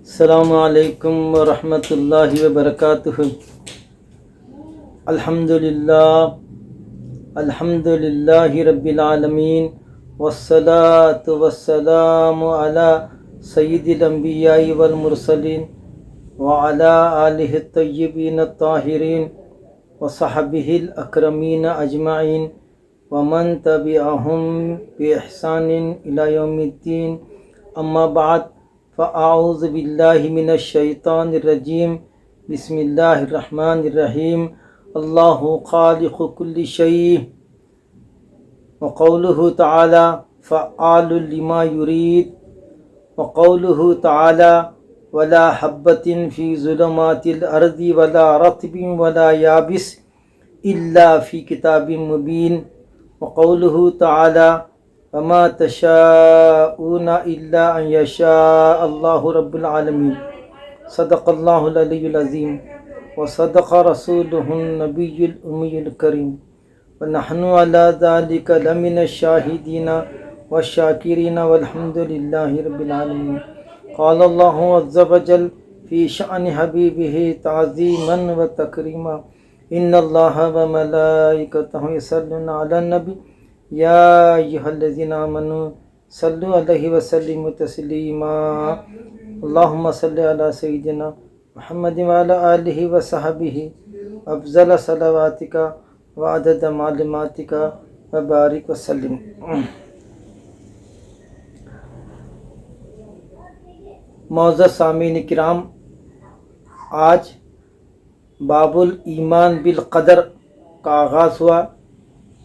السلام علیکم ورحمۃ اللہ وبرکاتہ۔ الحمد للہ رب العالمین، والصلاة والسلام علی سید الانبیاء والمرسلین وعلی آلہ الطیبین الطاہرین وصحبہ الاکرمین اجمعین ومن تبعہم بإحسان الی یوم الدین، اما بعد فاعوذ باللہ من الشیطان الرجیم، بسم اللہ الرحمن الرحیم۔ اللہ خالق کل شیء، وقولہ تعالی فعال لما یرید، وقولہ تعالی ولا حبۃ فی ظلمات الارض ولا رطب ولا یابس الا فی کتاب مبین، وقولہ تعالی وما تشاءون الا ان یشاء اللہ رب العالمین۔ صدق اللہ العلی العظیم وصدق رسولہ النبی الامی الکریم، ونحن علی ذلک لمن الشاہدین والشاکرین والحمد للہ رب العالمین۔ قال اللہ عز وجل فی شأن حبیبہ تعظیما وتکریما، ان اللہ وملائکتہ یصلون علی النبی یا ایھا الذین آمنوا صلوا علیہ وسلموا تسلیما، اللہم صل علی سیدنا محمد وعلی آلہ وصحبہ افضل صلواتک وعدد معلوماتک وبارک وسلم۔ معزز سامعین کرام، آج باب الایمان بالقدر کا آغاز ہوا،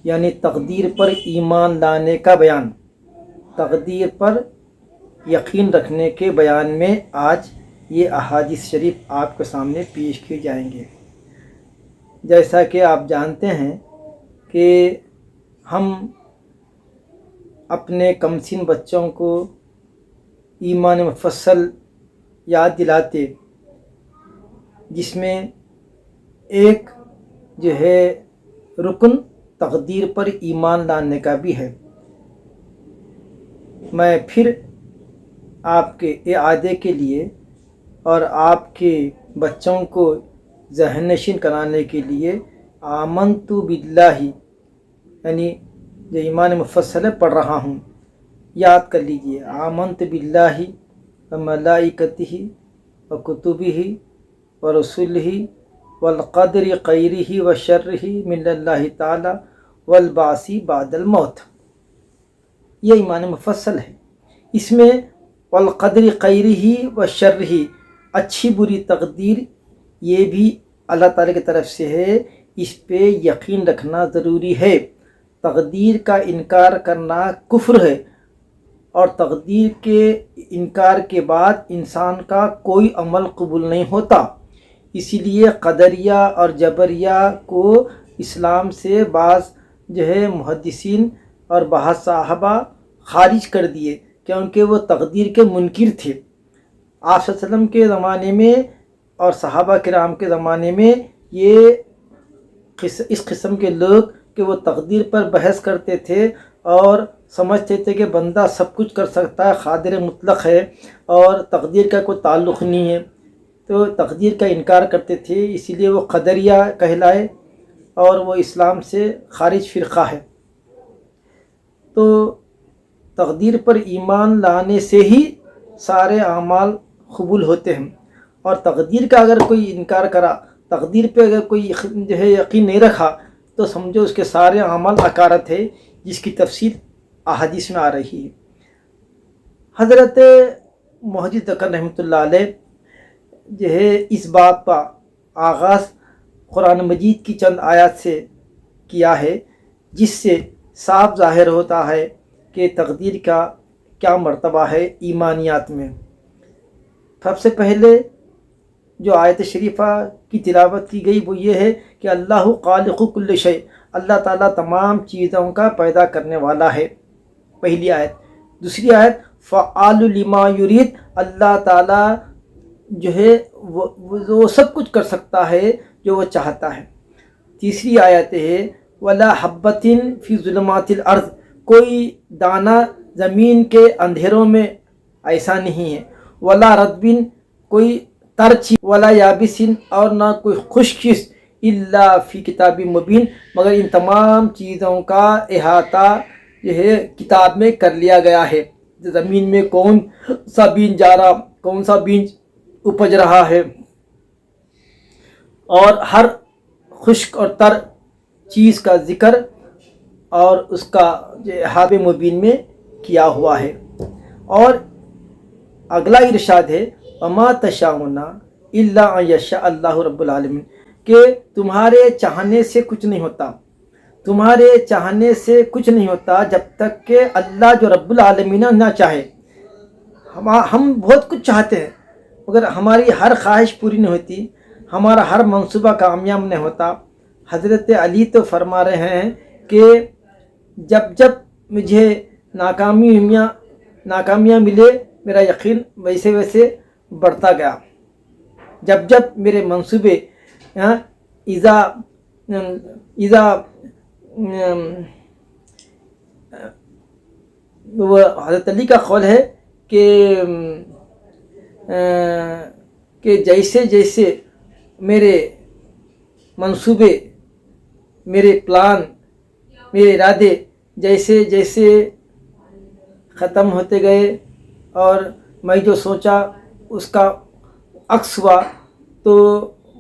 یعنی تقدیر پر ایمان لانے کا بیان۔ تقدیر پر یقین رکھنے کے بیان میں آج یہ احادیث شریف آپ کے سامنے پیش کیے جائیں گے۔ جیسا کہ آپ جانتے ہیں کہ ہم اپنے کمسن بچوں کو ایمان مفصل یاد دلاتے، جس میں ایک جو ہے رکن تقدیر پر ایمان لانے کا بھی ہے۔ میں پھر آپ کے اعادے کے لیے اور آپ کے بچوں کو ذہن نشین کرانے کے لیے آمنت باللہ، یعنی جو ایمان مفصل ہے پڑھ رہا ہوں، یاد کر لیجئے۔ آمنت باللہ وملائکتہ وکتبہ ورسلہ والقدر خیرہ وشرہ من اللہ تعالی والبعث بعد الموت۔ یہ ایمان مفصل ہے۔ اس میں والقدر خیرہ وشرہ، اچھی بری تقدیر یہ بھی اللہ تعالیٰ کی طرف سے ہے، اس پہ یقین رکھنا ضروری ہے۔ تقدیر کا انکار کرنا کفر ہے، اور تقدیر کے انکار کے بعد انسان کا کوئی عمل قبول نہیں ہوتا۔ اسی لیے قدریہ اور جبریہ کو اسلام سے بعض جو ہے محدثین اور بعض صحابہ خارج کر دیے، کیونکہ وہ تقدیر کے منکر تھے۔ آپ صلی اللہ علیہ وسلم کے زمانے میں اور صحابہ کرام کے زمانے میں یہ اس قسم کے لوگ کہ وہ تقدیر پر بحث کرتے تھے اور سمجھتے تھے کہ بندہ سب کچھ کر سکتا ہے، قادر مطلق ہے اور تقدیر کا کوئی تعلق نہیں ہے، تو تقدیر کا انکار کرتے تھے، اسی لیے وہ قدریہ کہلائے اور وہ اسلام سے خارج فرقہ ہے۔ تو تقدیر پر ایمان لانے سے ہی سارے اعمال قبول ہوتے ہیں، اور تقدیر کا اگر کوئی انکار کرا، تقدیر پہ اگر کوئی جو ہے یقین نہیں رکھا، تو سمجھو اس کے سارے اعمال عکارت ہے، جس کی تفصیل احادیث میں آ رہی ہے۔ حضرت محدث دکن رحمۃ اللہ علیہ جو ہے اس بات کا آغاز قرآن مجید کی چند آیات سے کیا ہے، جس سے صاف ظاہر ہوتا ہے کہ تقدیر کا کیا مرتبہ ہے ایمانیات میں۔ سب سے پہلے جو آیت شریفہ کی تلاوت کی گئی وہ یہ ہے کہ اللہ خالق کل شیء، اللہ تعالیٰ تمام چیزوں کا پیدا کرنے والا ہے، پہلی آیت۔ دوسری آیت فعال لما یرید، اللہ تعالیٰ جو ہے وہ سب کچھ کر سکتا ہے جو وہ چاہتا ہے۔ تیسری آیت ہے ولا حبتن فی ظلمات الارض، کوئی دانہ زمین کے اندھیروں میں ایسا نہیں ہے، ولا رطبن، کوئی تر چیز، ولا یابسن، اور نہ کوئی خشک چیز، الا فی کتاب مبین، مگر ان تمام چیزوں کا احاطہ جو ہے کتاب میں کر لیا گیا ہے۔ زمین میں کون سا بیج جا رہا، کون سا بیج اپج رہا ہے، اور ہر خشک اور تر چیز کا ذکر اور اس کا احاطہ مبین میں کیا ہوا ہے۔ اور اگلا ارشاد ہے وما تشاءون الا ان یشاء اللہ رب العالمین، کہ تمہارے چاہنے سے کچھ نہیں ہوتا، تمہارے چاہنے سے کچھ نہیں ہوتا جب تک کہ اللہ جو رب العالمین نہ چاہے۔ ہم بہت کچھ چاہتے ہیں مگر ہماری ہر خواہش پوری نہیں ہوتی، ہمارا ہر منصوبہ کامیاب نہیں ہوتا۔ حضرت علی تو فرما رہے ہیں کہ جب جب مجھے ناکامیاں ملے میرا یقین ویسے ویسے بڑھتا گیا، جب جب میرے منصوبے وہ حضرت علی کا قول ہے کہ جیسے جیسے میرے منصوبے، میرے پلان، میرے ارادے جیسے جیسے ختم ہوتے گئے اور میں جو سوچا اس کا عکس ہوا، تو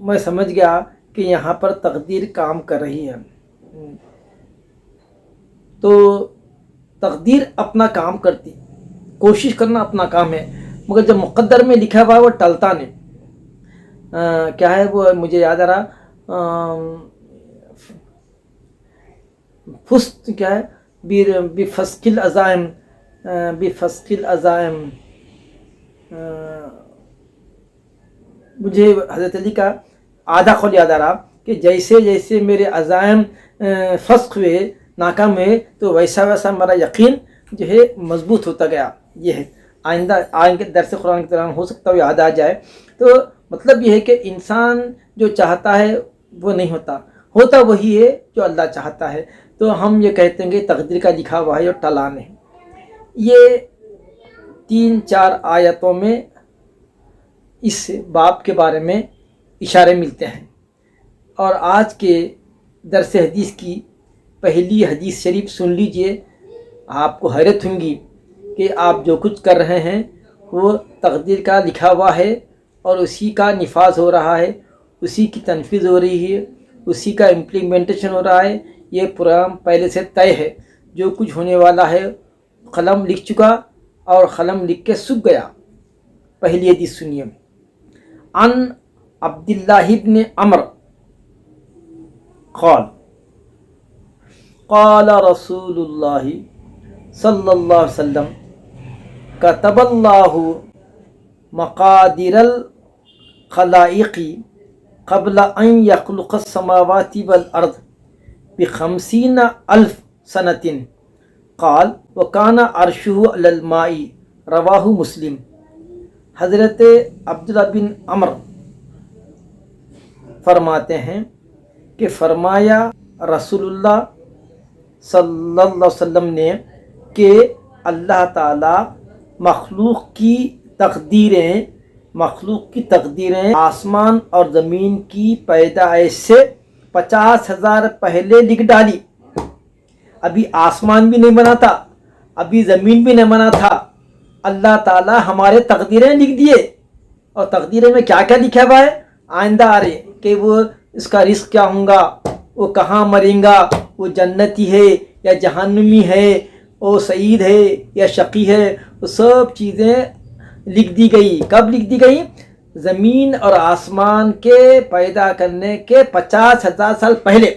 میں سمجھ گیا کہ یہاں پر تقدیر کام کر رہی ہے۔ تو تقدیر اپنا کام کرتی، کوشش کرنا اپنا کام ہے، مگر جب مقدر میں لکھا ہوا ہے وہ ٹلتا نہیں۔ کیا ہے وہ مجھے یاد آ رہا، فسق کیا ہے، بفسق العزائم، بفسق العزائم، مجھے حضرت علی کا آدھا قول یاد آ رہا کہ جیسے جیسے میرے عزائم فسق ہوئے، ناکام ہوئے، تو ویسا ویسا میرا یقین جو ہے مضبوط ہوتا گیا۔ یہ ہے آئندہ درس قرآن کے دوران ہو سکتا ہے یاد آ جائے۔ تو مطلب یہ ہے کہ انسان جو چاہتا ہے وہ نہیں ہوتا، ہوتا وہی ہے جو اللہ چاہتا ہے۔ تو ہم یہ کہتے ہیں کہ تقدیر کا لکھا ہوا ہے اور ٹلا نہیں۔ یہ 3-4 آیتوں میں اس باب کے بارے میں اشارے ملتے ہیں۔ اور آج کے درس حدیث کی پہلی حدیث شریف سن لیجئے، آپ کو حیرت ہوگی کہ آپ جو کچھ کر رہے ہیں وہ تقدیر کا لکھا ہوا ہے اور اسی کا نفاذ ہو رہا ہے، اسی کی تنفیذ ہو رہی ہے، اسی کا امپلیمنٹیشن ہو رہا ہے۔ یہ پروگرام پہلے سے طے ہے، جو کچھ ہونے والا ہے قلم لکھ چکا اور قلم لکھ کے سوکھ گیا۔ پہلی حدیث سنیے، عن عبداللہ ابن عمر قال قال رسول اللہ صلی اللہ علیہ وسلم کتب اللہ مقادیر الخلائق قبل ان یخلق السماوات والارض ب50,000 سنة قال وکان عرشہ علی الماء، رواہ مسلم۔ حضرت عبداللہ بن عمر فرماتے ہیں کہ فرمایا رسول اللہ صلی اللہ علیہ وسلم نے کہ اللہ تعالی مخلوق کی تقدیریں آسمان اور زمین کی پیدائش سے 50,000 پہلے لکھ ڈالی۔ ابھی آسمان بھی نہیں بنا تھا، ابھی زمین بھی نہیں بنا تھا، اللہ تعالی ہمارے تقدیریں لکھ دیے۔ اور تقدیریں میں کیا کیا لکھا ہوا ہے آئندہ آ رہے، کہ وہ اس کا رزق کیا ہوگا، وہ کہاں مریں گا، وہ جنتی ہے یا جہنمی ہے، وہ سعید ہے یا شقی ہے، وہ سب چیزیں لکھ دی گئی۔ کب لکھ دی گئی؟ زمین اور آسمان کے پیدا کرنے کے 50,000 سال پہلے۔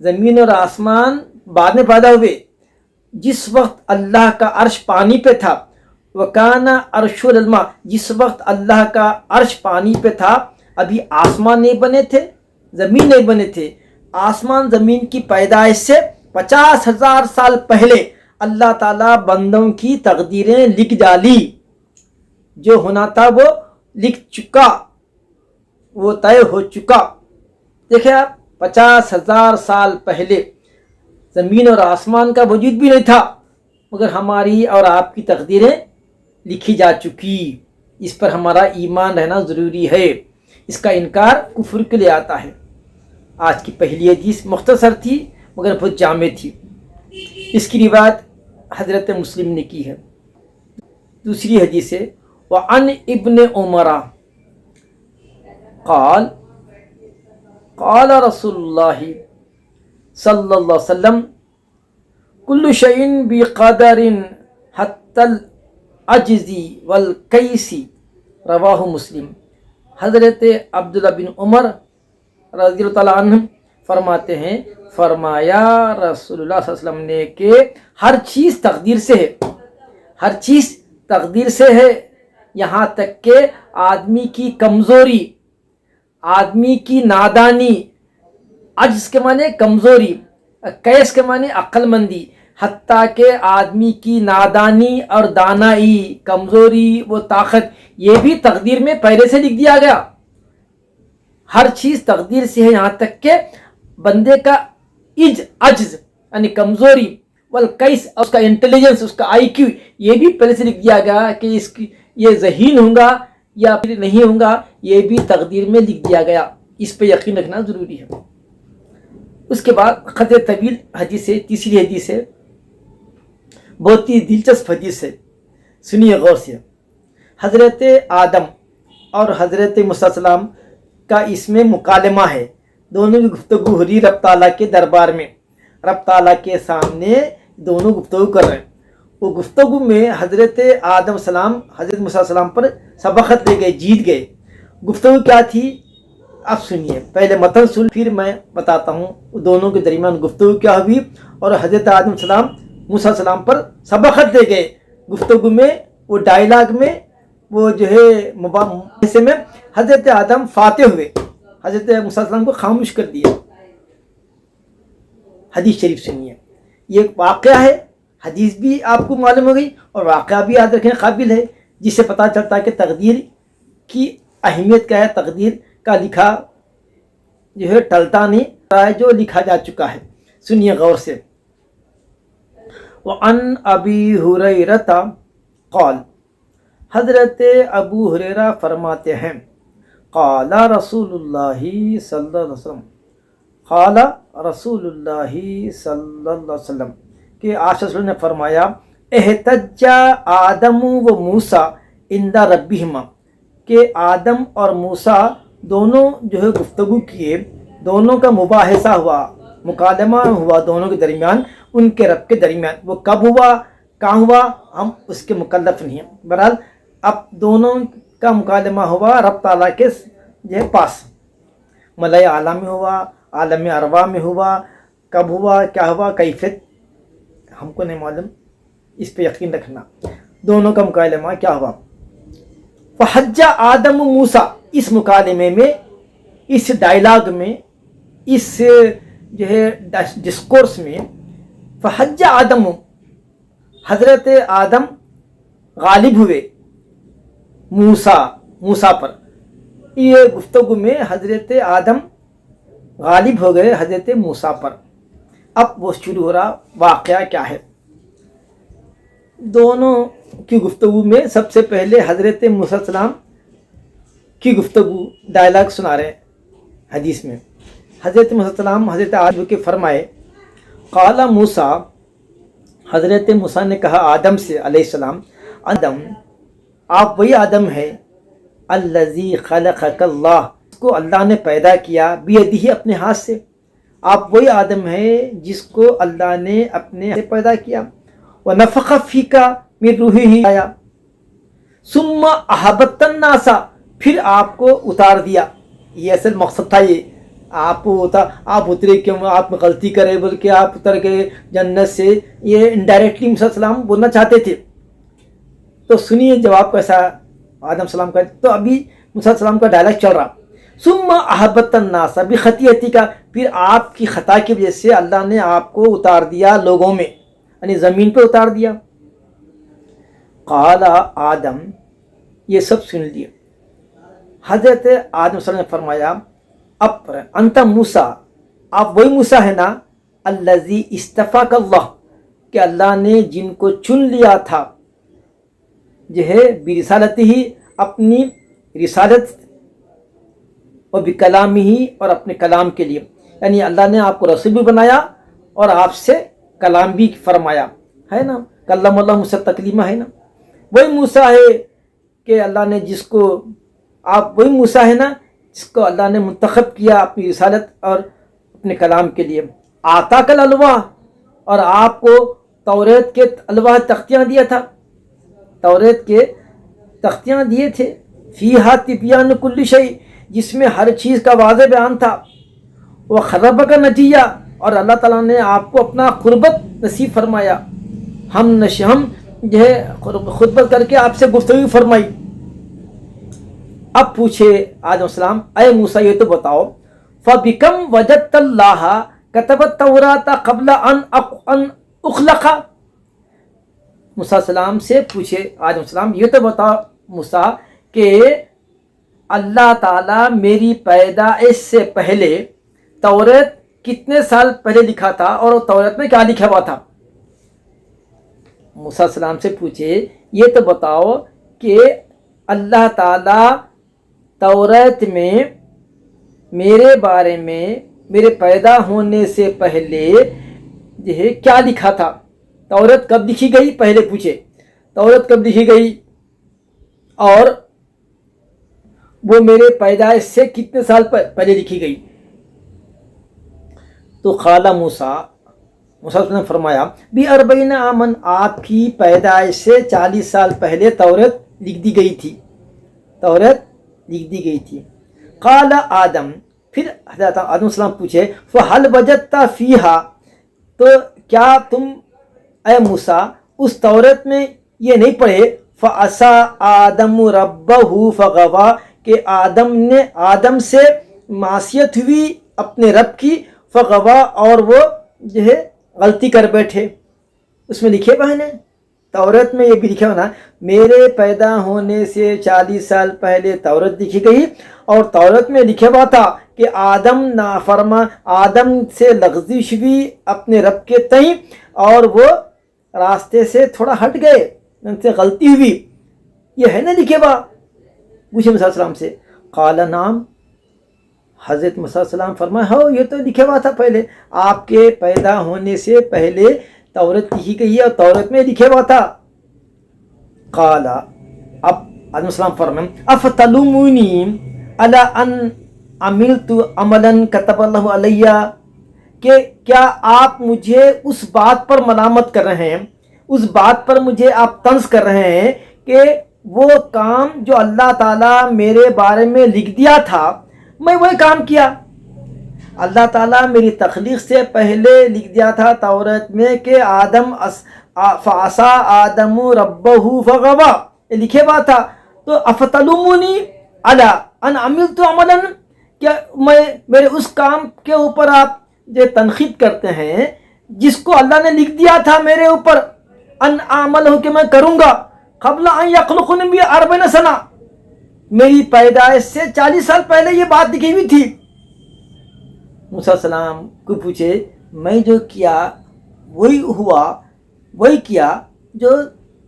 زمین اور آسمان بعد میں پیدا ہوئے۔ جس وقت اللہ کا عرش پانی پہ تھا، وَكَانَ عَرْشُ عَلَى الْمَاءِ، جس وقت اللہ کا عرش پانی پہ تھا، ابھی آسمان نہیں بنے تھے، زمین نہیں بنے تھے۔ آسمان زمین کی پیدائش سے 50,000 سال پہلے اللہ تعالیٰ بندوں کی تقدیریں لکھ ڈالی۔ جو ہونا تھا وہ لکھ چکا، وہ طے ہو چکا۔ دیکھیں آپ، 50,000 سال پہلے زمین اور آسمان کا وجود بھی نہیں تھا، مگر ہماری اور آپ کی تقدیریں لکھی جا چکی۔ اس پر ہمارا ایمان رہنا ضروری ہے، اس کا انکار کفر کے لیے آتا ہے۔ آج کی پہلی حدیث مختصر تھی مگر بہت جامع تھی، اس کی روایت حضرت مسلم نے کی ہے۔ دوسری حدیث ہے وعن ابن عمر قال قال رسول اللہ صلی اللہ علیہ وسلم کل شیء بقدر حتی العجز والکیس، رواہ مسلم۔ حضرت عبداللہ بن عمر رضی اللہ تعالیٰ عنہ فرماتے ہیں، فرمایا رسول اللہ صلی اللہ علیہ وسلم نے کہ ہر چیز تقدیر سے ہے، ہر چیز تقدیر سے ہے، یہاں تک کہ آدمی کی کمزوری، آدمی کی نادانی، عجز کے معنی کمزوری، کیس کے معنی عقل مندی، حتیٰ کہ آدمی کی نادانی اور دانائی، کمزوری و طاقت، یہ بھی تقدیر میں پہلے سے لکھ دیا گیا۔ ہر چیز تقدیر سے ہے، یہاں تک کہ بندے کا عجز یعنی کمزوری، والکیس اس کا انٹیلیجنس، اس کا آئی کیو، یہ بھی پہلے سے لکھ دیا گیا کہ اس کی یہ ذہین ہوں گا یا پھر نہیں ہوں گا، یہ بھی تقدیر میں لکھ دیا گیا۔ اس پہ یقین رکھنا ضروری ہے۔ اس کے بعد خط طویل حدیث ہے، تیسری حدیث ہے، بہت ہی دلچسپ حدیث ہے، سنیے غور سے۔ حضرت آدم اور حضرت موسیٰ علیہ السلام کا اس میں مکالمہ ہے، دونوں کی گفتگو ہو رہی رب تعالیٰ کے دربار میں، رب تعالیٰ کے سامنے دونوں گفتگو کر رہے ہیں۔ وہ گفتگو میں حضرت آدم السلام حضرت موسیٰ علیہ السلام پر سبقت لے گئے، جیت گئے۔ گفتگو کیا تھی اب سنیے، پہلے متن سن پھر میں بتاتا ہوں دونوں کے درمیان گفتگو کیا ہوئی، اور حضرت آدم السلام موسیٰ علیہ السلام پر سبقت لے گئے۔ گفتگو میں، وہ ڈائلاگ میں، وہ جو ہے حصے میں حضرت آدم فاتح ہوئے، حضرت موسیٰ علیہ السلام کو خاموش کر دیا۔ حدیث شریف سنیے، یہ ایک واقعہ ہے، حدیث بھی آپ کو معلوم ہو گئی اور واقعہ بھی یاد رکھنے قابل ہے، جس سے پتہ چلتا ہے کہ تقدیر کی اہمیت کیا ہے۔ تقدیر کا لکھا جو ہے ٹلتا نہیں ہے، جو لکھا جا چکا ہے۔ سنیے غور سے۔ وعن ابی ہریرہ قال، حضرت ابو ہریرہ فرماتے ہیں، قال رسول اللہ صلی اللہ علیہ وسلم، قال رسول اللہ صلی اللہ علیہ وسلم کہ آج رسول نے فرمایا، احتج آدم و موسیٰ عند ربہما، کہ آدم اور موسیٰ دونوں جو ہے گفتگو کیے، دونوں کا مباحثہ ہوا، مکالمہ ہوا دونوں کے درمیان، ان کے رب کے درمیان۔ وہ کب ہوا، کہاں ہوا، ہم اس کے مکلف نہیں ہیں۔ بہرحال اب دونوں کا مکالمہ ہوا رب تعالیٰ کے جو ہے پاس، ملائے اعلیٰ میں ہوا، عالم ارواح میں ہوا، کب ہوا، کیا ہوا، کیفیت ہم کو نہیں معلوم، اس پہ یقین رکھنا۔ دونوں کا مکالمہ کیا ہوا، فحج آدم و موسیٰ، اس مکالمے میں، اس ڈائلاگ میں، اس جو ہے ڈسکورس میں، فحج آدم، حضرت آدم غالب ہوئے موسیٰ پر۔ یہ گفتگو میں حضرت آدم غالب ہو گئے حضرت موسیٰ پر۔ اب وہ شروع ہو رہا واقعہ کیا ہے۔ دونوں کی گفتگو میں سب سے پہلے حضرت موسیٰ علیہ السلام کی گفتگو ڈائلاگ سنا رہے ہیں حدیث میں۔ حضرت موسیٰ علیہ السلام حضرت آدم کے فرمائے، قال موسیٰ، حضرت موسیٰ نے کہا آدم سے علیہ السلام، آدم، آپ وہی آدم ہے، الذی خلقک اللہ، اس کو اللہ نے پیدا کیا، بیدہ، اپنے ہاتھ سے۔ آپ وہی آدم ہے جس کو اللہ نے اپنے ہاتھ سے پیدا کیا، ونفخ فیک من روحہ آیا، ثم احببت الناس، پھر آپ کو اتار دیا۔ یہ اصل مقصد تھا، یہ آپ اترے کیوں، آپ غلطی کرے بول کے آپ اتر گئے جنت سے، یہ انڈائریکٹلی موسیٰ علیہ السلام بولنا چاہتے تھے۔ تو سنیے جواب کیسا آدم السلام کا۔ تو ابھی موسیٰ علیہ السلام کا ڈائلاگ چل رہا، ثم احببت الناس بخطیئتک، پھر آپ کی خطا کی وجہ سے اللہ نے آپ کو اتار دیا لوگوں میں، یعنی زمین پہ اتار دیا۔ قال آدم، یہ سب سن لیے، حضرت آدم صلی اللہ علیہ وسلم نے فرمایا اب انت موسیٰ، آپ وہی موسیٰ ہے نا، الذی استفاک اللہ، کہ اللہ نے جن کو چن لیا تھا جو ہے برسالتہ ہی، اپنی رسالت، اور بکلامہ ہی، اور اپنے کلام کے لیے، یعنی اللہ نے آپ کو رسول بھی بنایا اور آپ سے کلام بھی فرمایا ہے نا، کلم اللہ موسیٰ تکلیمہ ہے نا، وہی موسیٰ ہے کہ اللہ نے جس کو، آپ وہی موسیٰ ہے نا جس کو اللہ نے منتخب کیا اپنی رسالت اور اپنے کلام کے لیے، آتاک الالواح، اور آپ کو توریت کے الواح تختیاں دیا تھا، توریت کے تختیاں دیے تھے، فیہا تبیان کل شیء، جس میں ہر چیز کا واضح بیان تھا، وہ خربک نجیہ، اور اللہ تعالیٰ نے آپ کو اپنا قربت نصیب فرمایا، ہم جو ہے خطبت کر کے آپ سے گفتگو فرمائی۔ اب پوچھے آدم السلام، اے موسیٰ یہ تو بتاؤ، فَبِكَمْ وَجَدْتَ اللَّهَ كَتَبَ التَّوْرَاةَ قَبْلَ أَنْ أُخْلَقَ، موسیٰ السلام سے پوچھے آدم السلام یہ تو بتاؤ موسیٰ کہ اللہ تعالیٰ میری پیدائش سے پہلے توریت کتنے سال پہلے لکھا تھا، اور توریت میں کیا لکھا ہوا تھا؟ موسیٰ السلام سے پوچھے یہ تو بتاؤ کہ اللہ تعالیٰ توریت میں میرے بارے میں، میرے پیدا ہونے سے پہلے جو ہے کیا لکھا تھا، توریت کب لکھی گئی، پہلے پوچھے توریت کب لکھی گئی، اور وہ میرے پیدائش سے کتنے سال پہلے لکھی گئی؟ تو قال موسیٰ نے فرمایا بی40 عامن، آپ کی پیدائش سے 40 سال پہلے توریت لکھ دی گئی تھی، توریت لکھ دی گئی تھی۔ قال آدم، پھر حضرت آدم علیہ السلام پوچھے فہل وجدت فیہا، تو کیا تم اے موسیٰ اس توریت میں یہ نہیں پڑھے فعصا آدم ربہ فغوا، کہ آدم سے معصیت ہوئی اپنے رب کی، فغوا، اور وہ جو ہے غلطی کر بیٹھے؟ اس میں لکھے ہوئے ہیں، توریت میں یہ بھی لکھا ہونا، میرے پیدا ہونے سے 40 سال پہلے توریت لکھی گئی، اور توریت میں لکھا ہوا تھا کہ آدم سے لغزش ہوئی اپنے رب کے تئیں، اور وہ راستے سے تھوڑا ہٹ گئے، ان سے غلطی ہوئی، یہ ہے نا لکھے ہوا؟ پوچھے موسیٰ السلام سے، قال نعم، حضرت موسیٰ السلام فرمائے ہو یہ تو لکھا ہوا تھا پہلے، آپ کے پیدا ہونے سے پہلے توریت لکھی گئی ہے، اور توریت میں لکھا ہوا تھا۔ قال، اب آدم السلام فرمائے افتلومونی علی ان عملت عملا کتب اللہ علیہ، کہ کیا آپ مجھے اس بات پر ملامت کر رہے ہیں، اس بات پر مجھے آپ طنز کر رہے ہیں کہ وہ کام جو اللہ تعالیٰ میرے بارے میں لکھ دیا تھا میں وہی کام کیا؟ اللہ تعالیٰ میری تخلیق سے پہلے لکھ دیا تھا توریت میں کہ فعصا آدم ربہ فغوا، یہ لکھے ہوا تھا، تو افتلومونی علی ان عملت عملا، کیا میرے اس کام کے اوپر آپ جو تنقید کرتے ہیں جس کو اللہ نے لکھ دیا تھا میرے اوپر، ان عمل ہو کہ میں کروں گا، قبل ان یخلقنی ب40 سنہ، میری پیدائش سے 40 سال پہلے یہ بات لکھی ہوئی تھی۔ موسیٰ السلام کو پوچھے میں جو کیا وہی ہوا، وہی کیا جو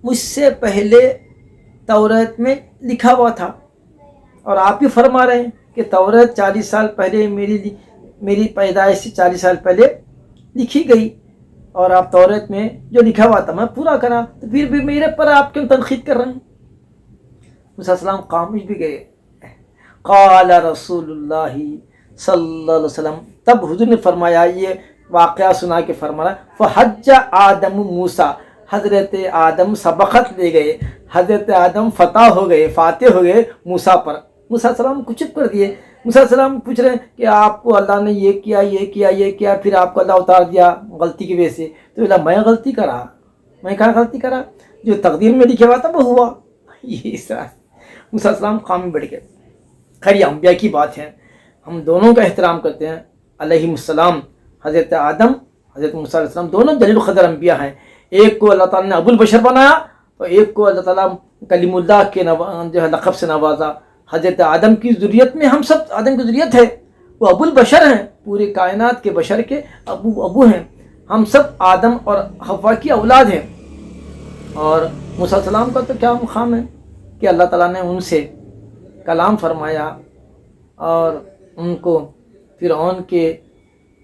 مجھ سے پہلے توریت میں لکھا ہوا تھا، اور آپ بھی فرما رہے ہیں کہ توریت 40 سال پہلے میری پیدائش سے 40 سال پہلے لکھی گئی، اور آپ توریت میں جو لکھا ہوا تھا میں پورا کرا، تو پھر بھی میرے پر آپ کیوں تنقید کر رہے ہیں؟ موسیٰ السلام خاموش بھی گئے۔ قال رسول اللہ صلی اللہ علیہ وسلم، تب حضور نے فرمایا، یہ واقعہ سنا کے فرمایا، فحج آدم موسیٰ، حضرت آدم سبقت لے گئے، حضرت آدم فتح ہو گئے، فاتح ہو گئے موسیٰ پر۔ موسیٰ السلام کو چپ کر دیے۔ موسیٰ السلام پوچھ رہے ہیں کہ آپ کو اللہ نے یہ کیا، یہ کیا، یہ کیا، پھر آپ کو اللہ اتار دیا غلطی کی وجہ سے، تو اللہ میں غلطی کرا؟ میں کہاں غلطی کرا؟ جو تقدیر میں لکھا ہوا تھا وہ ہوا۔ یہ اس طرح موسیٰ السلام خام میں بیٹھ گئے۔ خیر یہ انبیاء کی بات ہے، ہم دونوں کا احترام کرتے ہیں علیہ السلام، حضرت آدم، حضرت موسیٰ علیہ السلام، دونوں جلیل القدر انبیاء ہیں۔ ایک کو اللہ تعالیٰ نے ابو البشر بنایا، اور ایک کو اللہ تعالیٰ کلیم اللہ کے جو ہے لقب سے نوازا، حضرت آدم کی ذریت میں ہم سب آدم کی ذریت ہے، وہ ابو البشر ہیں، پورے کائنات کے بشر کے ابو ہیں، ہم سب آدم اور حوا کی اولاد ہیں۔ اور موسیٰ علیہ السلام کا تو کیا مقام ہے کہ اللہ تعالیٰ نے ان سے کلام فرمایا اور ان کو فرعون کے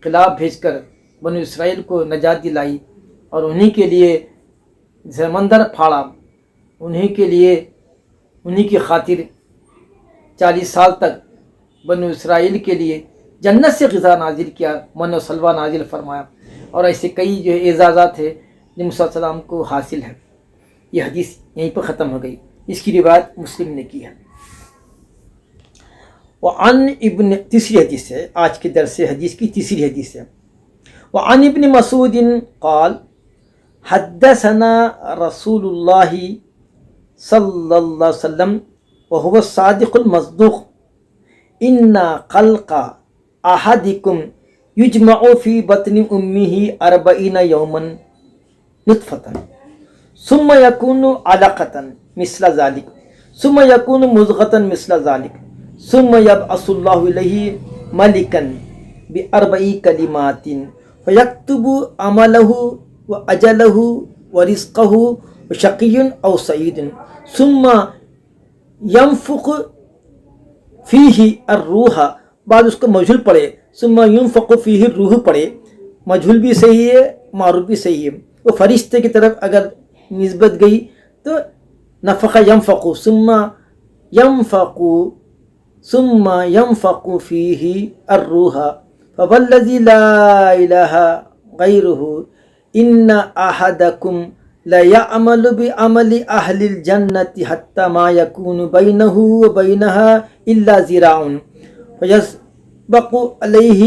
خلاف بھیج کر بنی اسرائیل کو نجات دلائی، اور انہی کے لیے سمندر پھاڑا، انہی کے لیے انہی کی خاطر 40 سال تک بنی اسرائیل کے لیے جنت سے غذا نازل کیا، من و سلوہ نازل فرمایا، اور ایسے کئی جو اعزازات ہیں جو موسیٰ علیہ السلام کو حاصل ہے۔ یہ حدیث یہیں پر ختم ہو گئی، اس کی روایت مسلم نے کی ہے۔ وعن ابن، تیسری حدیث ہے آج کے درس حدیث کی، تیسری حدیث ہے۔ وعن ابن مسعود قال حدثنا رسول اللہ صلی اللہ علیہ وسلم وهو الصادق المصدوق ان خلق احدکم یجمع فی بطن امه 40 یوما نطفة ثم يكون علقة مثل ذلك ثم يكون مضغة مثل ذلك ثم يبعث الله إليه ملكا ب4 كلمات فيكتب عمله وأجله ورزقه وشقي أو سعيد ثم ينفخ فيه الروح، بعد اس کو مجهول پڑھے، ثم ينفخ فيه الروح پڑھے، مجهول بھی صحیح ہے، معروف بھی صحیح ہے، وہ فرشتے کی طرف اگر نسبت گئی تو نفخ ينفخ ثم ينفخ فيه الروح فوالذي لا إله غيره إن أحدكم لا يعمل بعمل أهل الجنة حتى ما يكون بينه وبينها إلا ذراع فيسبق عليه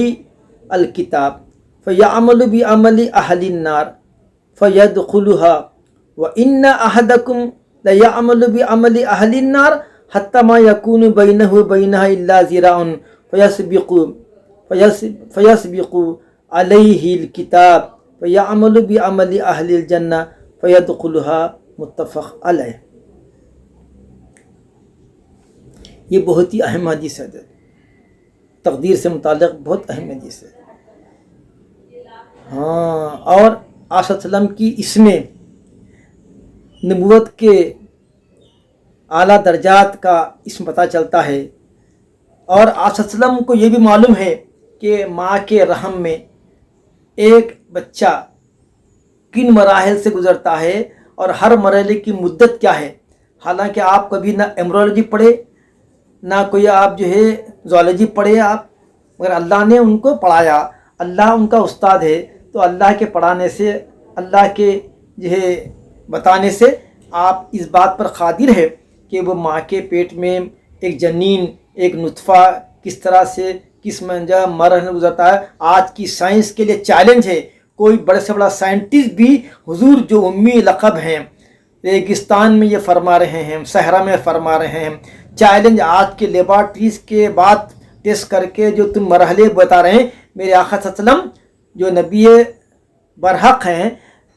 الكتاب فيعمل بعمل أهل النار فيدخلها وإن أحدكم لا يعمل بعمل أهل النار حتى ما يكون بينه وبينها إلا ذراع فيسبق عليه الكتاب فيعمل بعمل أهل الجنة فيدخلها متفق علیہ۔ یہ بہت ہی اہم حدیث ہے، تقدیر سے متعلق بہت اہم حدیث ہے۔ ہاں، اور آپ صلی اللہ علیہ وسلم کی اس میں نبوت کے اعلیٰ درجات کا اس میں پتہ چلتا ہے، اور آپ صلی اللہ علیہ وسلم کو یہ بھی معلوم ہے کہ ماں کے رحم میں ایک بچہ کن مراحل سے گزرتا ہے اور ہر مرحلے کی مدت کیا ہے۔ حالانکہ آپ کبھی نہ ایمبرولوجی پڑھے، نہ کوئی آپ جو ہے زوالوجی پڑھے آپ، مگر اللہ نے ان کو پڑھایا، اللہ ان کا استاد ہے، تو اللہ کے پڑھانے سے، اللہ کے جو ہے بتانے سے آپ اس بات پر قادر ہے کہ وہ ماں کے پیٹ میں ایک جنین، ایک نطفہ کس طرح سے کس مرحلے میں گزرتا ہے۔ آج کی سائنس کے لیے چیلنج ہے، کوئی بڑے سے بڑا سائنٹسٹ بھی، حضور جو امی لقب ہیں، ریگستان میں یہ فرما رہے ہیں، صحرا میں فرما رہے ہیں، چیلنج آج کے لیبارٹریز کے بعد ٹیسٹ کر کے جو تم مرحلے بتا رہے ہیں، میرے آقا صلی اللہ علیہ وسلم جو نبی برحق ہیں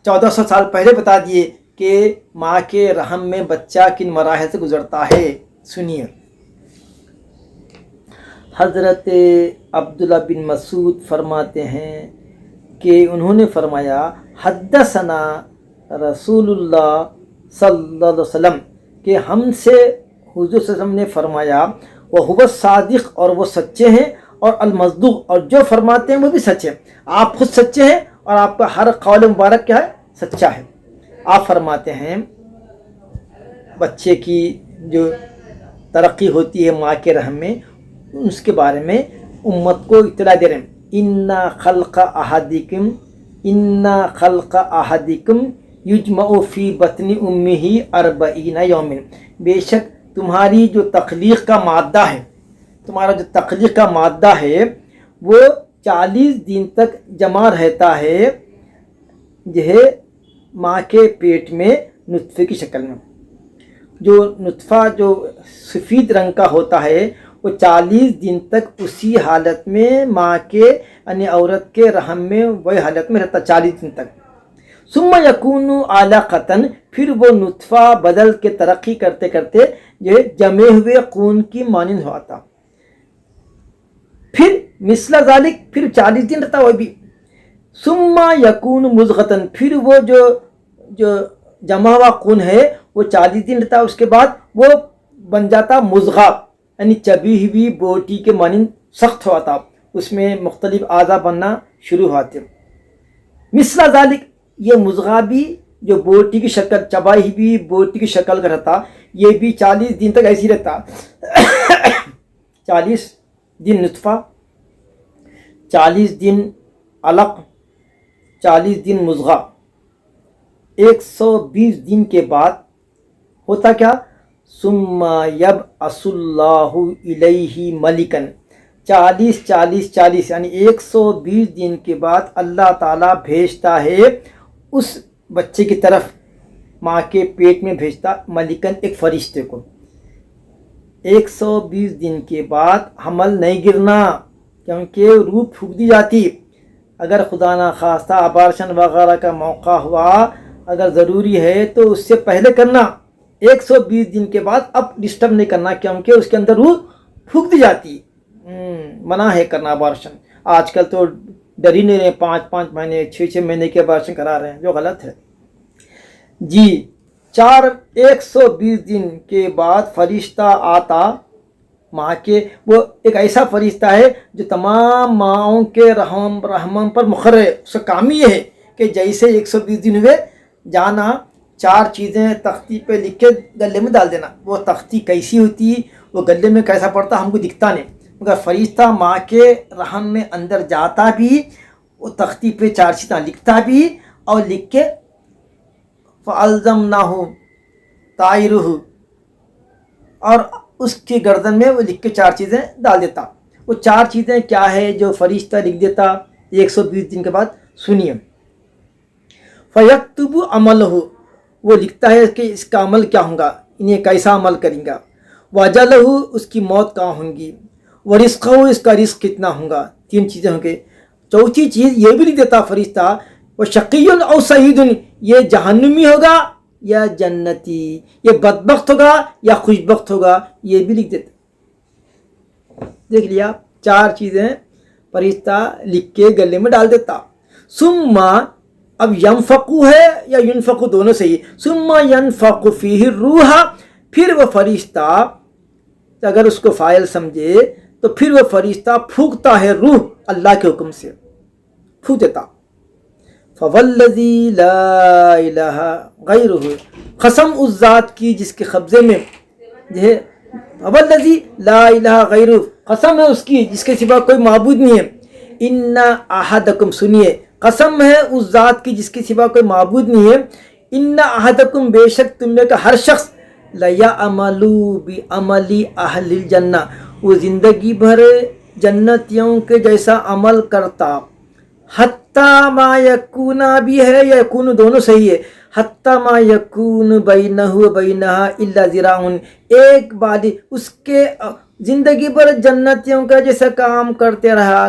1400 سال پہلے بتا دیے کہ ماں کے رحم میں بچہ کن مراحل سے گزرتا ہے۔ سنیے، حضرت عبداللہ بن مسعود فرماتے ہیں کہ انہوں نے فرمایا حدثنا رسول اللہ صلی اللہ علیہ وسلم، کہ ہم سے حضور صلی اللہ علیہ وسلم نے فرمایا وہو صادق، اور وہ سچے ہیں، اور المصدوق، اور جو فرماتے ہیں وہ بھی سچے ہیں۔ آپ خود سچے ہیں اور آپ کا ہر قول مبارک کیا ہے؟ سچا ہے۔ آپ فرماتے ہیں بچے کی جو ترقی ہوتی ہے ماں کے رحم میں، اس کے بارے میں امت کو اطلاع دے رہے ہیں، ان خلق احدکم یجمع فی بطن امہ 40 یوم، بے شک تمہاری جو تخلیق کا مادہ ہے، تمہارا جو تخلیق کا مادہ ہے وہ 40 دن تک جمع رہتا ہے جو ہے ماں کے پیٹ میں نطفے کی شکل میں۔ جو نطفہ جو سفید رنگ کا ہوتا ہے وہ 40 دن تک اسی حالت میں ماں کے یعنی عورت کے رحم میں وہی حالت میں رہتا 40 دن تک۔ ثم یکون علقۃ، پھر وہ نطفہ بدل کے ترقی کرتے کرتے یہ جمے ہوئے خون کی مانند ہوا تھا. پھر مثل ذالک پھر 40 دن رہتا وہ بھی. ثم یکون مضغتن پھر وہ جو جمع ہوا خون ہے وہ 40 دن رہتا. اس کے بعد وہ بن جاتا مضغہ یعنی چبی ہوئی بوٹی کے مانند سخت ہوا تھا. اس میں مختلف اعضاء بننا شروع ہوتے. مثل ذالک یہ مضغہ بھی جو بوٹی کی شکل چبائی ہوئی بوٹی کی شکل کا رہتا یہ بھی 40 دن تک ایسی رہتا. 40 دن نطفہ، 40 دن علق، 40 دن مضغہ. 120 دن کے بعد ہوتا کیا؟ ثم یبعث اللہ الیہ ملکن. 40 یعنی 120 دن کے بعد اللہ تعالیٰ بھیجتا ہے اس بچے کی طرف، ماں کے پیٹ میں بھیجتا ملکن ایک فرشتے کو. 120 دن کے بعد حمل نہیں گرنا کیونکہ روح پھونک دی جاتی. اگر خدا نہ خواستہ ابارشن وغیرہ کا موقع ہوا اگر ضروری ہے تو اس سے پہلے کرنا. 120 دن کے بعد اب ڈسٹرب نہیں کرنا کیونکہ اس کے اندر روح پھونک دی جاتی. منع ہے کرنا ابارشن. آج کل تو ڈر ہی نہیں رہے، 5 مہینے 6 مہینے کے ابارشن کرا رہے ہیں جو غلط ہے. جی 120 دن کے بعد فرشتہ آتا ماں کے. وہ ایک ایسا فرشتہ ہے جو تمام ماؤں کے رحم پر مقرر ہے. اس کا کام ہی یہ ہے کہ جیسے 120 دن ہوئے جانا 4 چیزیں تختی پہ لکھ کے گلے میں ڈال دینا. وہ تختی کیسی ہوتی وہ گلے میں کیسا پڑتا ہم کو دکھتا نہیں، مگر فرشتہ ماں کے رحم میں اندر جاتا بھی وہ تختی پہ 4 چیزیں لکھتا بھی اور لکھ کے فَأَلْزَمْنَاهُ طَائِرُهُ اور اس کی گردن میں وہ لکھ کے 4 چیزیں ڈال دیتا. وہ 4 چیزیں کیا ہے جو فرشتہ لکھ دیتا 120 دن کے بعد؟ سنیے. فَيَكْتُبُ عَمَلَهُ وہ لکھتا ہے کہ اس کا عمل کیا ہوگا، انہیں کیسا عمل کریں گا. وَأَجَلَهُ اس کی موت کہاں ہوگی. وَرِزْقَهُ اس کا رزق کتنا ہوگا. 3 چیزیں ہوں گے. چوتھی چیز یہ بھی لکھ دیتا فرشتہ وَشَقِيٌّ أَوْ سَعِيدٌ یہ جہنمی ہوگا یا جنتی، یہ بدبخت ہوگا یا خوشبخت ہوگا، یہ بھی لکھ دیتا. دیکھ لیا 4 چیزیں فرشتہ لکھ کے گلے میں ڈال دیتا. ثم اب ینفقو ہے یا ینفقو دونوں صحیح. ثم ینفق فیہ الروح پھر وہ فرشتہ اگر اس کو فاعل سمجھے تو پھر وہ فرشتہ پھونکتا ہے روح اللہ کے حکم سے پھونک دیتا. فوالذی لا الہ غیرہ قسم اس ذات کی جس کے قبضے میں ہے. فوالذی لا الہ غیرہ قسم ہے اس کی جس کے سوا کوئی معبود نہیں ہے. ان احدکم سنیے قسم ہے اس ذات کی جس کے سوا کوئی معبود نہیں ہے. ان احدکم بے شک تم میں کا ہر شخص لیعمل بعمل اہل الجنہ وہ زندگی بھر جنتیوں کے جیسا عمل کرتا. حتی ما یکون بھی ہے یا یکون دونوں صحیح ہے. حتی ما یکون بینہ و بینہا الا ذراع ایک بالی اس کے زندگی بھر جنتیوں کا جیسا کام کرتے رہا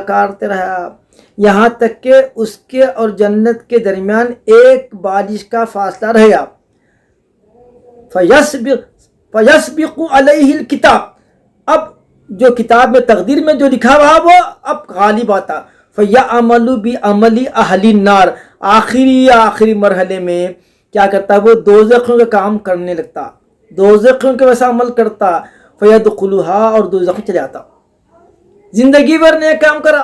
یہاں تک کہ اس کے اور جنت کے درمیان ایک بارش کا فاصلہ رہا. فیسبق علیہ الکتاب اب جو کتاب میں تقدیر میں جو لکھا ہوا وہ اب غالب آتا. فیعمل بعمل اہل النار آخری مرحلے میں کیا کرتا وہ دوزخوں کا کام کرنے لگتا، دوزخوں کے ویسا عمل کرتا. فیدخلھا اور دوزخ میں چلے آتا. زندگی بھر نیک کام کرا،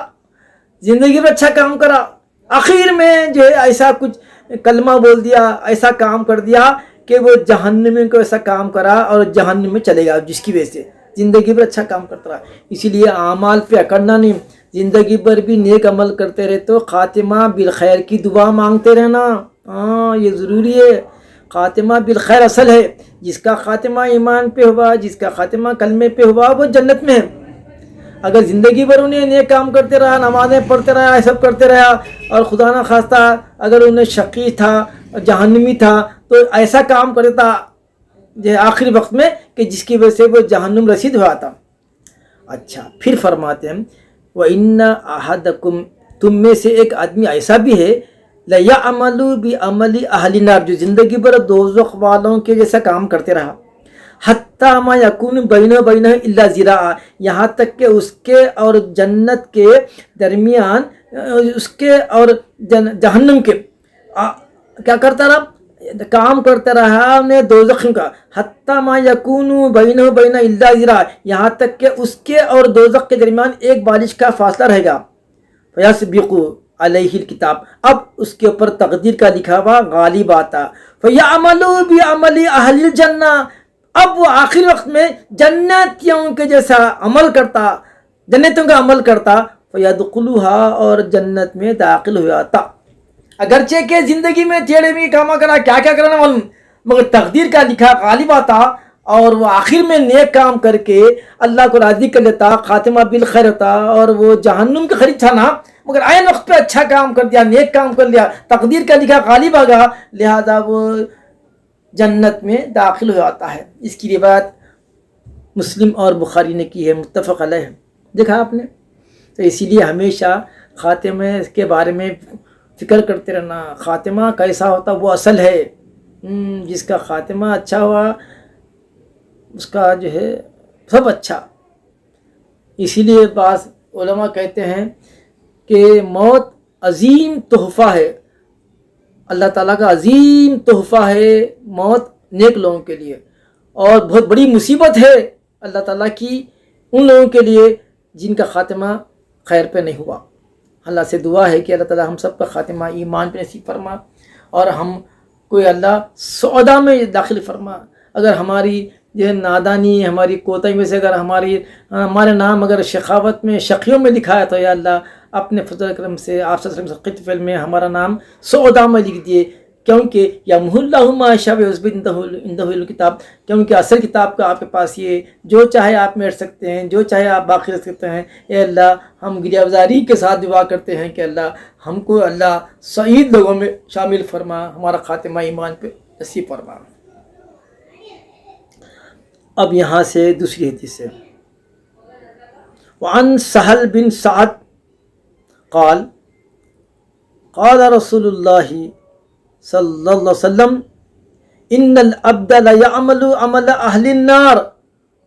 زندگی بھر اچھا کام کرا، آخر میں جو ہے ایسا کچھ کلمہ بول دیا، ایسا کام کر دیا کہ وہ جہنم کو ایسا کام کرا اور جہنم میں چلے گا جس کی وجہ سے زندگی بھر اچھا کام کرتا رہا. اسی لیے اعمال پہ اکڑنا نہیں، زندگی بھر بھی نیک عمل کرتے رہے تو خاتمہ بالخیر کی دعا مانگتے رہنا. ہاں یہ ضروری ہے. خاتمہ بالخیر اصل ہے. جس کا خاتمہ ایمان پہ ہوا، جس کا خاتمہ کلمے پہ ہوا وہ جنت میں ہے. اگر زندگی بھر انہیں نیک کام کرتے رہا، نمازیں پڑھتے رہا، سب کرتے رہا اور خدا نہ خواستہ اگر انہیں شقی تھا جہنمی تھا تو ایسا کام کرتا جو آخری وقت میں کہ جس کی وجہ سے وہ جہنم رسید ہوا تھا. اچھا پھر فرماتے ہیں وَإِنَّ أَحَدَكُمْ تم میں سے ایک آدمی ایسا بھی ہے لَيَعْمَلُ بِعَمَلِ أَهْلِ النَّارِ جو زندگی بھر دوزخ والوں کے جیسا کام کرتے رہا. حتیٰ ما یکون بینہ و بینہ الا ذراع، یہاں تک کہ اس کے اور جنت کے درمیان، اس کے اور جہنم کے کیا کرتا رہا، کام کرتا رہا نے دوزخ کا، حتیٰ ما یکون بینہ و بینہ الا ذراع، یہاں تک کہ اس کے اور دوزخ کے درمیان ایک بالش کا فاصلہ رہے گا۔ فیسبق علیہ الکتاب، اب اس کے اوپر تقدیر کا لکھا ہوا غالب آتا، فیعمل بعمل اہل الجنہ، اب وہ آخر وقت میں جنتیوں کے جیسا عمل کرتا، جنتوں کا عمل کرتا، فیدخلھا، اور جنت میں داخل ہو جاتا۔ اگرچہ کہ زندگی میں ٹیڑھے بھی کام کرا، کیا کیا کرنا معلوم، مگر تقدیر کا لکھا غالب آتا اور وہ آخر میں نیک کام کر کے اللہ کو راضی کر لیتا، خاتمہ بالخیر ہوتا، اور وہ جہنم کا قریب تھا نا، مگر عین وقت پہ اچھا کام کر دیا، نیک کام کر لیا، تقدیر کا لکھا غالب آ گیا، لہذا وہ جنت میں داخل ہو جاتا ہے۔ اس کی روایت مسلم اور بخاری نے کی ہے، متفق علیہ۔ دیکھا آپ نے، تو اسی لیے ہمیشہ خاتمے کے بارے میں فکر کرتے رہنا، خاتمہ کیسا ہوتا وہ اصل ہے۔ جس کا خاتمہ اچھا ہوا اس کا جو ہے سب اچھا۔ اسی لیے بعض علماء کہتے ہیں کہ موت عظیم تحفہ ہے، اللہ تعالیٰ کا عظیم تحفہ ہے موت نیک لوگوں کے لیے، اور بہت بڑی مصیبت ہے اللہ تعالیٰ کی ان لوگوں کے لیے جن کا خاتمہ خیر پہ نہیں ہوا۔ اللہ سے دعا ہے کہ اللہ تعالیٰ ہم سب کا خاتمہ ایمان پہ نصیب فرما، اور ہم کوئی اللہ سعودہ میں داخل فرما۔ اگر ہماری جو ہے نادانی، ہماری کوتاہی میں سے اگر ہمارے نام اگر شقاوت میں، شقیوں میں لکھا ہے، تو یا اللہ اپنے فضل و کرم سے آپ صلی اللہ علیہ وسلم قطف میں ہمارا نام سعودہ میں لکھ دیے، کیونکہ یمحو اللہ ما یشاء ویثبت عندہ الکتاب، کیونکہ اصل کتاب کا آپ کے پاس یہ جو چاہے آپ میٹ سکتے ہیں، جو چاہے آپ باقی رکھ سکتے ہیں۔ اے اللہ، ہم گریہ گزاری کے ساتھ دعا کرتے ہیں کہ اللہ ہم کو اللہ سعید لوگوں میں شامل فرما، ہمارا خاتمہ ایمان پہ نصیب فرما۔ اب یہاں سے دوسری حدیث ہے، وعن سہل بن سعد قال قال رسول اللہ صلی اللہ علیہ وسلم ان العبد لیعمل عمل اہل النار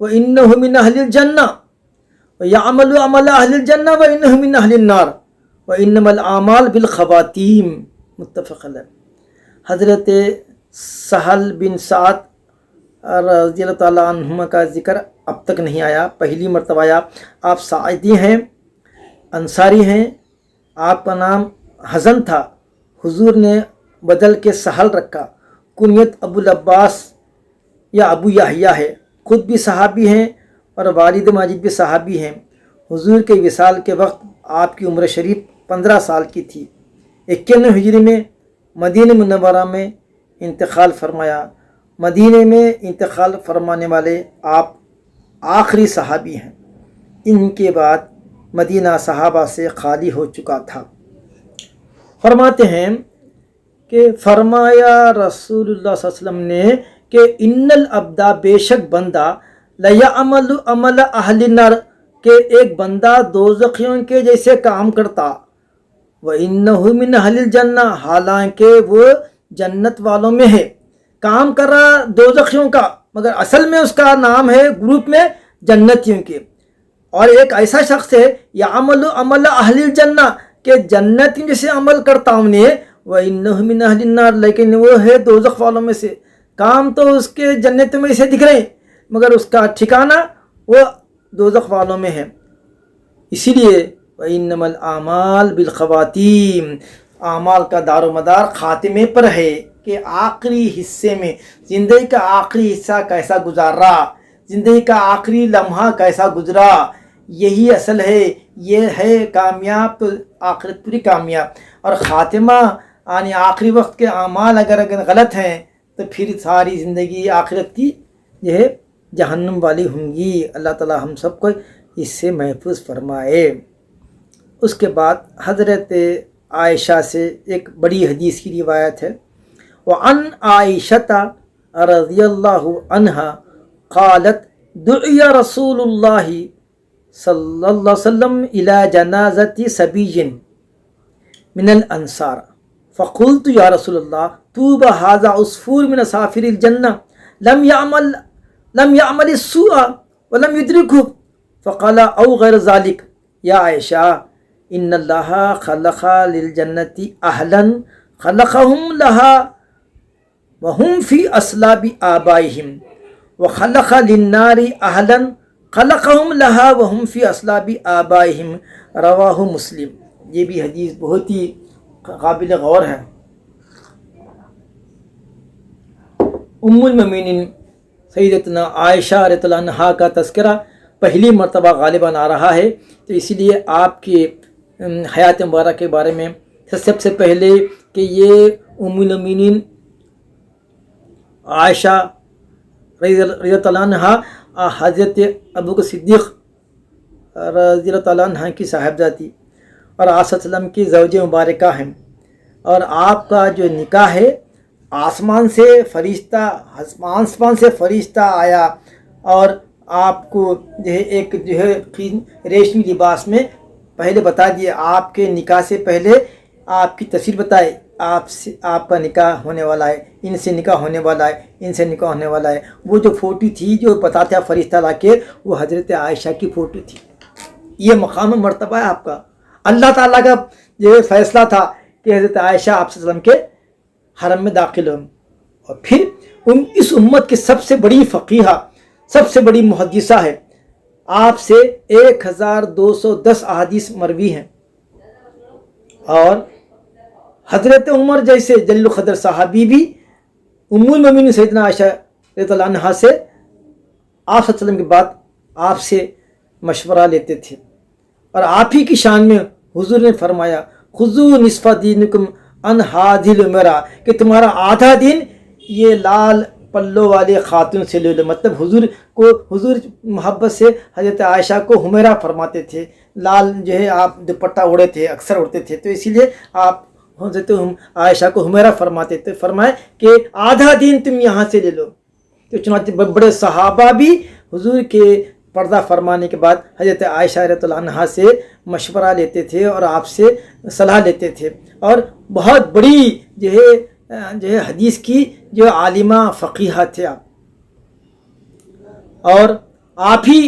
وانہ من اہل الجنہ ویعمل عمل اہل الجنہ وانہ من اہل النار وانما الاعمال بالخواتیم، متفق علیہ۔ حضرت سہل بن سعد رضی اللہ تعالیٰ عنہما کا ذکر اب تک نہیں آیا، پہلی مرتبہ آیا۔ آپ سعدی ہیں، انصاری ہیں، آپ کا نام حزن تھا، حضور نے بدل کے سہل رکھا، کنیت ابو العباس یا ابو یحییٰ ہے، خود بھی صحابی ہیں اور والد ماجد بھی صحابی ہیں۔ حضور کے وصال کے وقت آپ کی عمر شریف 15 سال کی تھی۔ 91 ہجری میں مدینہ منورہ میں انتقال فرمایا۔ مدینہ میں انتقال فرمانے والے آپ آخری صحابی ہیں، ان کے بعد مدینہ صحابہ سے خالی ہو چکا تھا۔ فرماتے ہیں کہ فرمایا رسول اللہ صلی اللہ علیہ وسلم نے کہ ان العبدہ، بے شک بندہ، لیعمل عمل اہل النار، کہ ایک بندہ دوزخیوں کے جیسے کام کرتا، وَإِنَّهُ مِنْ أَهْلِ الْجَنَّةِ، حالانکہ وہ جنت والوں میں ہے، کام کر رہا دوزخیوں کا، مگر اصل میں اس کا نام ہے گروپ میں جنتیوں کے۔ اور ایک ایسا شخص ہے یعمل عمل اہل الجنہ، کہ جنتی جیسے عمل کرتا ہوں نے، وَإِنَّهُ مِنْ أَهْلِ النَّارِ، لیکن وہ ہے دوزخ والوں میں سے۔ کام تو اس کے جنت میں سے دکھ رہے ہیں، مگر اس کا ٹھکانہ وہ دوزخ والوں میں ہے۔ اسی لیے وَإِنَّمَا الْأَعْمَالُ بِالْخَوَاتِيمِ، اعمال کا دار و مدار خاتمے پر ہے، کہ آخری حصے میں زندگی کا آخری حصہ کیسا گزارا، زندگی کا آخری لمحہ کیسا گزرا، یہی اصل ہے، یہ ہے کامیاب، تو آخرت پوری کامیاب۔ اور خاتمہ یعنی آخری وقت کے اعمال اگر غلط ہیں تو پھر ساری زندگی آخرت کی یہ ہے جہنم والی ہوں گی۔ اللہ تعالی ہم سب کو اس سے محفوظ فرمائے۔ اس کے بعد حضرت عائشہ سے ایک بڑی حدیث کی روایت ہے، وعن عائشہ رضی اللہ عنہا قالت دعی رسول اللہ صلی اللہ علیہ وسلم الی جنازۃ صبی من الانصار فقلت یا رسول اللہ طوبى هذا عصفور من عصافیر الجنہ لم يعمل لم يعمل السوء ولم يدركه فقال او غیر ذلك یا عائشہ ان اللہ خلق للجنت اہلا خلقهم لها وهم في اصلاب آبائهم وخلق للنار اہلا خلقهم لها وهم في اصلاب آبائهم رواہ مسلم۔ یہ بھی حدیث بہت ہی قابل غور ہے۔ ام المؤمنین سیدتنا عائشہ رضی اللہ عنہا کا تذکرہ پہلی مرتبہ غالباً آ رہا ہے، تو اسی لیے آپ کے حیات مبارک کے بارے میں سب سے پہلے کہ یہ ام المؤمنین عائشہ رضی اللہ عنہا حضرت ابوبکر صدیق رضی اللہ عنہ کی صاحبزادہ تھی اور آپ صلی اللہ علیہ وسلم کی زوج مبارکہ ہیں، اور آپ کا جو نکاح ہے آسمان سے فرشتہ آیا اور آپ کو جو ہے ایک جو ہے ریشمی لباس میں پہلے بتا دیا، آپ کے نکاح سے پہلے آپ کی تفسیر بتائے، آپ کا نکاح ہونے والا ہے، ان سے نکاح ہونے والا ہے، ان سے نکاح ہونے والا ہے۔ وہ جو فوٹو تھی جو بتاتا فرشتہ لا کے، وہ حضرت عائشہ کی فوٹو تھی۔ یہ مقام مرتبہ ہے آپ کا، اللہ تعالیٰ کا یہ فیصلہ تھا کہ حضرت عائشہ آپ صلی اللہ علیہ وسلم کے حرم میں داخل ہوں، اور پھر اس امت کی سب سے بڑی فقیہہ، سب سے بڑی محدثہ ہے، آپ سے 1210 احادیث مروی ہیں، اور حضرت عمر جیسے جلیل القدر صحابی بھی ام المؤمنین سیدنا عائشہ رضی اللہ عنہا سے آپ صلی اللہ علیہ وسلم کے بعد آپ سے مشورہ لیتے تھے، اور آپ ہی کی شان میں حضور نے فرمایا خذوا نصف دینکم عن ہذہ الامرأۃ، کہ تمہارا آدھا دین یہ لال پلو والے خاتون سے لے لو۔ مطلب حضور محبت سے حضرت عائشہ کو حمیرہ فرماتے تھے، لال جو ہے آپ دوپٹہ اوڑے تھے، اکثر اڑتے تھے، تو اسی لیے آپ حضرت عائشہ کو حمیرہ فرماتے تھے، فرمائے کہ آدھا دین تم یہاں سے لے لو۔ تو چنانچہ بڑے صحابہ بھی حضور کے پردہ فرمانے کے بعد حضرت عائشہ رضی اللہ عنہا سے مشورہ لیتے تھے اور آپ سے صلاح لیتے تھے، اور بہت بڑی جو ہے حدیث کی جو عالمہ فقیہہ تھے آپ، اور آپ ہی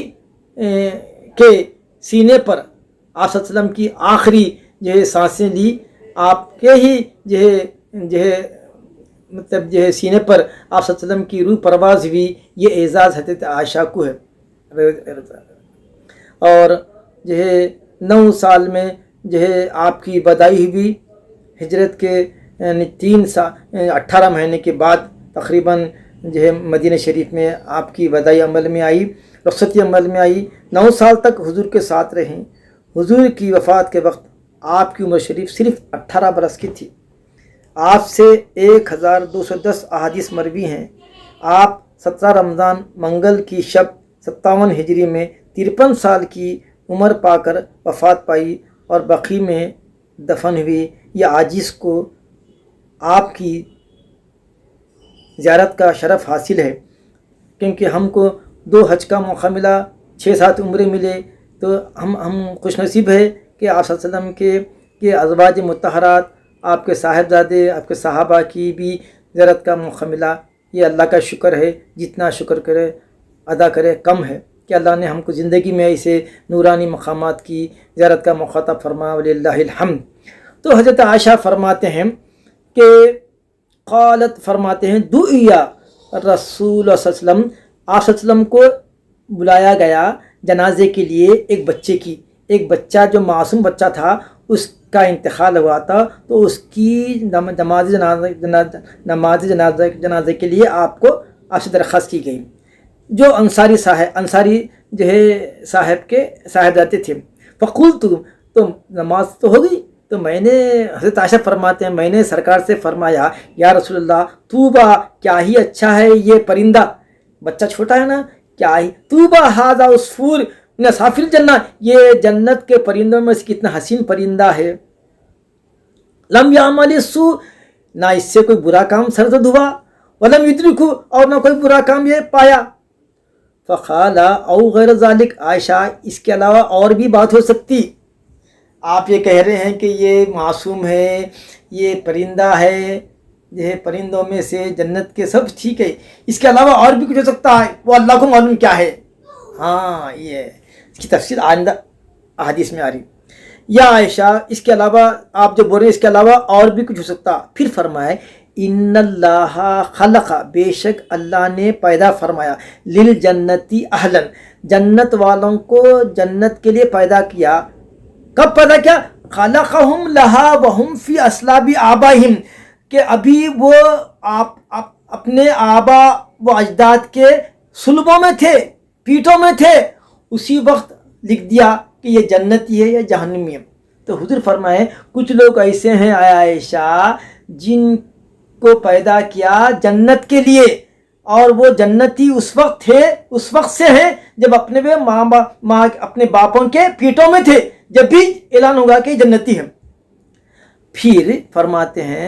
کے سینے پر آپ صلی اللہ علیہ وسلم کی آخری جو ہے سانسیں لی، آپ کے ہی جو ہے مطلب جو ہے سینے پر آپ صلی اللہ علیہ وسلم کی روح پرواز ہوئی۔ یہ اعزاز حضرت عائشہ کو ہے، اور جو ہے 9 سال میں جو ہے آپ کی بدائی ہوئی، ہجرت کے 18 مہینے کے بعد تقریباً جو ہے مدینہ شریف میں آپ کی بدائی عمل میں آئی، رخصتی عمل میں آئی۔ 9 سال تک حضور کے ساتھ رہیں۔ حضور کی وفات کے وقت آپ کی عمر شریف صرف 18 برس کی تھی۔ آپ سے 1210 احادیث مروی ہیں۔ آپ 17 رمضان منگل کی شب 57 ہجری میں 53 سال کی عمر پا کر وفات پائی اور بقیع میں دفن ہوئی۔ یہ عاجز کو آپ کی زیارت کا شرف حاصل ہے، کیونکہ ہم کو 2 حج کا موقع ملا، 6-7 عمرے ملے، تو ہم خوش نصیب ہے کہ آپ صلی اللہ علیہ وسلم کے ازواج مطہرات، آپ کے صاحبزادے، آپ کے صحابہ کی بھی زیارت کا موقع ملا۔ یہ اللہ کا شکر ہے، جتنا شکر کرے ادا کرے کم ہے، کہ اللہ نے ہم کو زندگی میں اسے نورانی مقامات کی زیارت کا موقع عطا فرمایا، وللہ الحمد۔ تو حضرت عائشہ فرماتے ہیں کہ قالت فرماتے ہیں دعیا رسول اللہ صلی اللہ علیہ وسلم، آپ صلی اللہ علیہ وسلم کو بلایا گیا جنازے کے لیے ایک بچہ جو معصوم بچہ تھا، اس کا انتقال ہوا تھا، تو اس کی نماز جنازے کے لیے آپ سے درخواست کی گئی۔ جو انصاری جو ہے صاحبزادے تھے، فقلت، تو نماز تو ہو گئی، تو میں نے حضرت عائشہ فرماتے ہیں میں نے سرکار سے فرمایا یا رسول اللہ طوبیٰ، کیا ہی اچھا ہے یہ پرندہ، بچہ چھوٹا ہے نا، کیا ہی طوبیٰ ھذا عصفور من اصحاف الجنہ، یہ جنت کے پرندوں میں سے کتنا حسین پرندہ ہے، لم یعمل السوء، نہ اس سے کوئی برا کام سرزد ہوا، ولم یدرکہ، اور نہ کوئی برا کام یہ پایا۔ فقال او غیر ذالک، عائشہ اس کے علاوہ اور بھی بات ہو سکتی، آپ یہ کہہ رہے ہیں کہ یہ معصوم ہے، یہ پرندہ ہے، جو ہے پرندوں میں سے جنت کے سب ٹھیک ہے، اس کے علاوہ اور بھی کچھ ہو سکتا ہے، وہ اللہ کو معلوم کیا ہے۔ ہاں یہ اس کی تفصیل آئندہ احادیث میں آ رہی۔ یا عائشہ اس کے علاوہ آپ جو بول رہے ہیں اس کے علاوہ اور بھی کچھ ہو سکتا۔ پھر فرمائے ان اللہ خلق، بے شک اللہ نے پیدا فرمایا، للجنتی اہلن، جنت والوں کو جنت کے لیے پیدا کیا۔ کب پیدا کیا؟ خلقہم لہا وہم فی اسلاب آبائہم، کہ ابھی وہ اپنے آبا و اجداد کے صلبوں میں تھے، پیٹوں میں تھے، اسی وقت لکھ دیا کہ یہ جنتی ہے یا جہنمی ہے۔ تو حضور فرمائے کچھ لوگ ایسے ہیں اے عائشہ جن کو پیدا کیا جنت کے لیے، اور وہ جنتی اس وقت تھے، اس وقت سے ہیں جب اپنے اپنے باپوں کے پیٹوں میں تھے، جب بھی اعلان ہوگا کہ جنتی ہیں۔ پھر فرماتے ہیں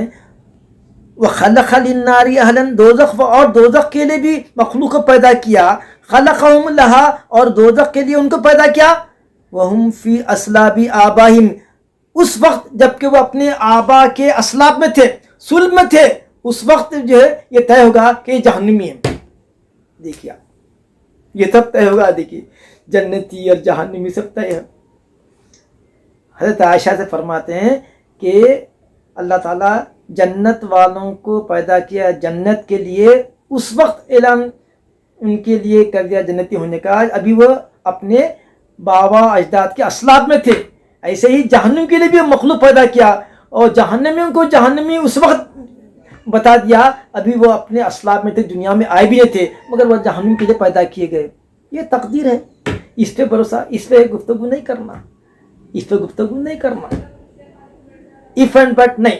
وَخَلَقَ لِلنَّارِ أَهْلًا، دوزخ اور دوزخ کے لیے بھی مخلوق کو پیدا کیا، خَلَقَهُمْ لَهَا، اور دوزخ کے لیے ان کو پیدا کیا، وَهُمْ فِي أَصْلَابِ آبَائِهِمْ، اس وقت جب کہ وہ اپنے آبا کے اسلاب میں تھے، صلب میں تھے، اس وقت جو ہے یہ طے ہوگا کہ یہ جہنمی ہے۔ دیکھیے یہ تب طے ہوگا، دیکھیے جنتی اور جہنمی سب طے ہے۔ حضرت عائشہ سے فرماتے ہیں کہ اللہ تعالیٰ جنت والوں کو پیدا کیا جنت کے لیے، اس وقت اعلان ان کے لیے کر دیا جنتی ہونے کا، ابھی وہ اپنے بابا اجداد کے اسلاب میں تھے۔ ایسے ہی جہنم کے لیے بھی مخلوق پیدا کیا، اور جہنمیوں کو جہنمی اس وقت بتا دیا، ابھی وہ اپنے اسلاب میں تھے، دنیا میں آئے بھی نہیں تھے، مگر وہ جہنم کے لیے پیدا کیے گئے۔ یہ تقدیر ہے، اس پہ بھروسہ، اس پہ گفتگو نہیں کرنا، اس پہ گفتگو نہیں کرنا، if and but نہیں،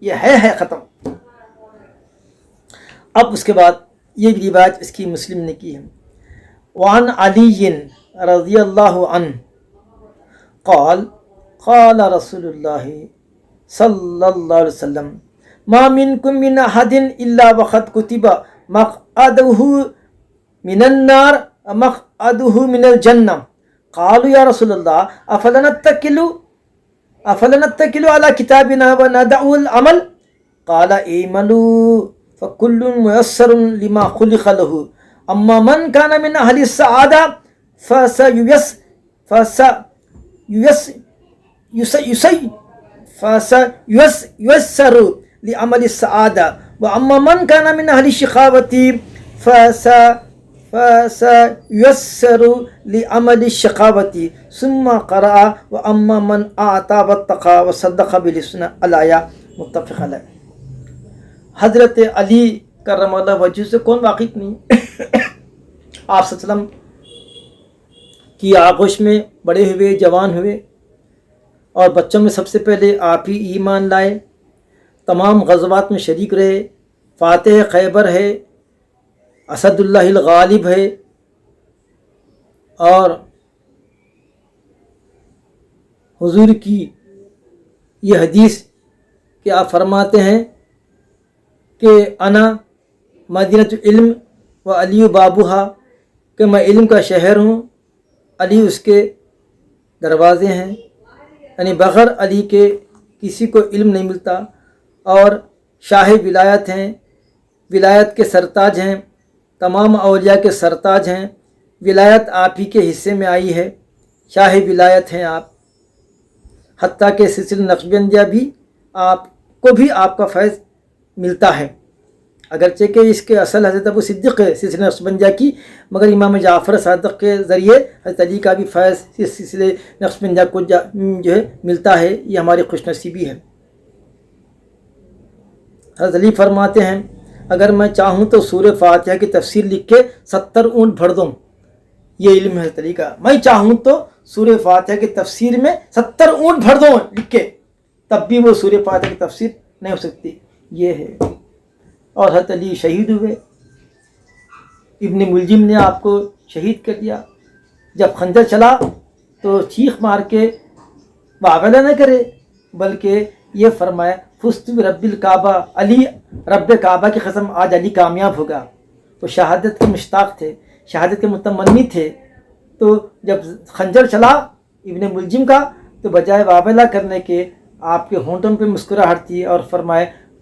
یہ ہے ختم۔ اب اس کے بعد یہ بھی روایت اس کی مسلم نے کی ہے۔ وعن علی رضی اللہ عنہ قال قال رسول اللہ صلی اللہ علیہ وسلم ما منکم من احد الا وقد کتب مقعدہ من النار مقعدہ من الجنہ قالوا یا رسول اللہ افلا نتکل علی کتابنا وندع العمل قال اعملوا فکل میسر لما خلق له اما من کان من اہل السعادہ فسييسر لعمل السعادة وأما من كان من أهل الشقاوة فسييسر لعمل الشقاوة ثم قرأ وأما من أعطى واتقى وصدق بالحسنى الآية متفق علیہ۔ حضرت علی کرم اللہ وجہ سے کون واقف نہیں؟ آپ صلی اللہ علیہ وسلم کی آغوش میں بڑے ہوئے، جوان ہوئے، اور بچوں میں سب سے پہلے آپ ہی ایمان لائے، تمام غزوات میں شریک رہے، فاتح خیبر ہے، اسد اللہ الغالب ہے، اور حضور کی یہ حدیث کہ آپ فرماتے ہیں کہ انا مدینۃ العلم و علی بابوہا، کہ میں علم کا شہر ہوں، علی اس کے دروازے ہیں، یعنی بغیر علی کے کسی کو علم نہیں ملتا، اور شاہ ولایت ہیں، ولایت کے سرتاج ہیں، تمام اولیاء کے سرتاج ہیں، ولایت آپ ہی کے حصے میں آئی ہے، شاہ ولایت ہیں آپ، حتیٰ کہ سلسلہ نقشبندیہ بھی آپ کو بھی آپ کا فیض ملتا ہے، اگرچہ کہ اس کے اصل حضرت ابو صدیق ہے سلسلہ نقشبندیہ کی، مگر امام جعفر صادق کے ذریعے حضرت علی کا بھی فیض اس سلسلے نقشبندیہ کو جو ہے ملتا ہے، یہ ہماری خوش نصیبی ہے۔ حضرت علی فرماتے ہیں اگر میں چاہوں تو سورہ فاتحہ کی تفسیر لکھ کے 70 اونٹ بھر دوں، یہ علم ہے حضرت علی کا، میں چاہوں تو سورہ فاتحہ کی تفسیر میں 70 اونٹ بھر دوں لکھ کے، تب بھی وہ سورہ فاتحہ کی تفسیر نہیں ہو سکتی، یہ ہے۔ اور حضرت علی شہید ہوئے، ابن ملجم نے آپ کو شہید کر دیا، جب خنجر چلا تو چیخ مار کے واویلا نہ کرے، بلکہ یہ فرمایا فزت برب الکعبہ، علی رب کعبہ کی قسم آج علی کامیاب ہوگا۔ تو شہادت کے مشتاق تھے، شہادت کے متمنی تھے، تو جب خنجر چلا ابن ملجم کا تو بجائے واویلا کرنے کے آپ کے ہونٹوں پہ مسکراہٹ تھی، اور فرمائے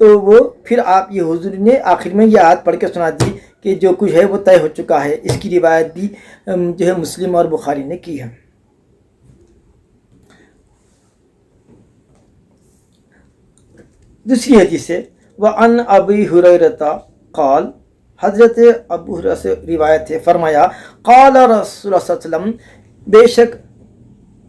تو وہ پھر آپ یہ حضور نے آخر میں یہ آیت پڑھ کے سنا دی کہ جو کچھ ہے وہ طے ہو چکا ہے. اس کی روایت بھی جو ہے مسلم اور بخاری نے کی ہے. دوسری حدیث ہے وعن ابی ہریرہ قال، حضرت ابو ہریرہ سے روایت ہے، فرمایا قال رسول اللہ صلی اللہ علیہ وسلم، بے شک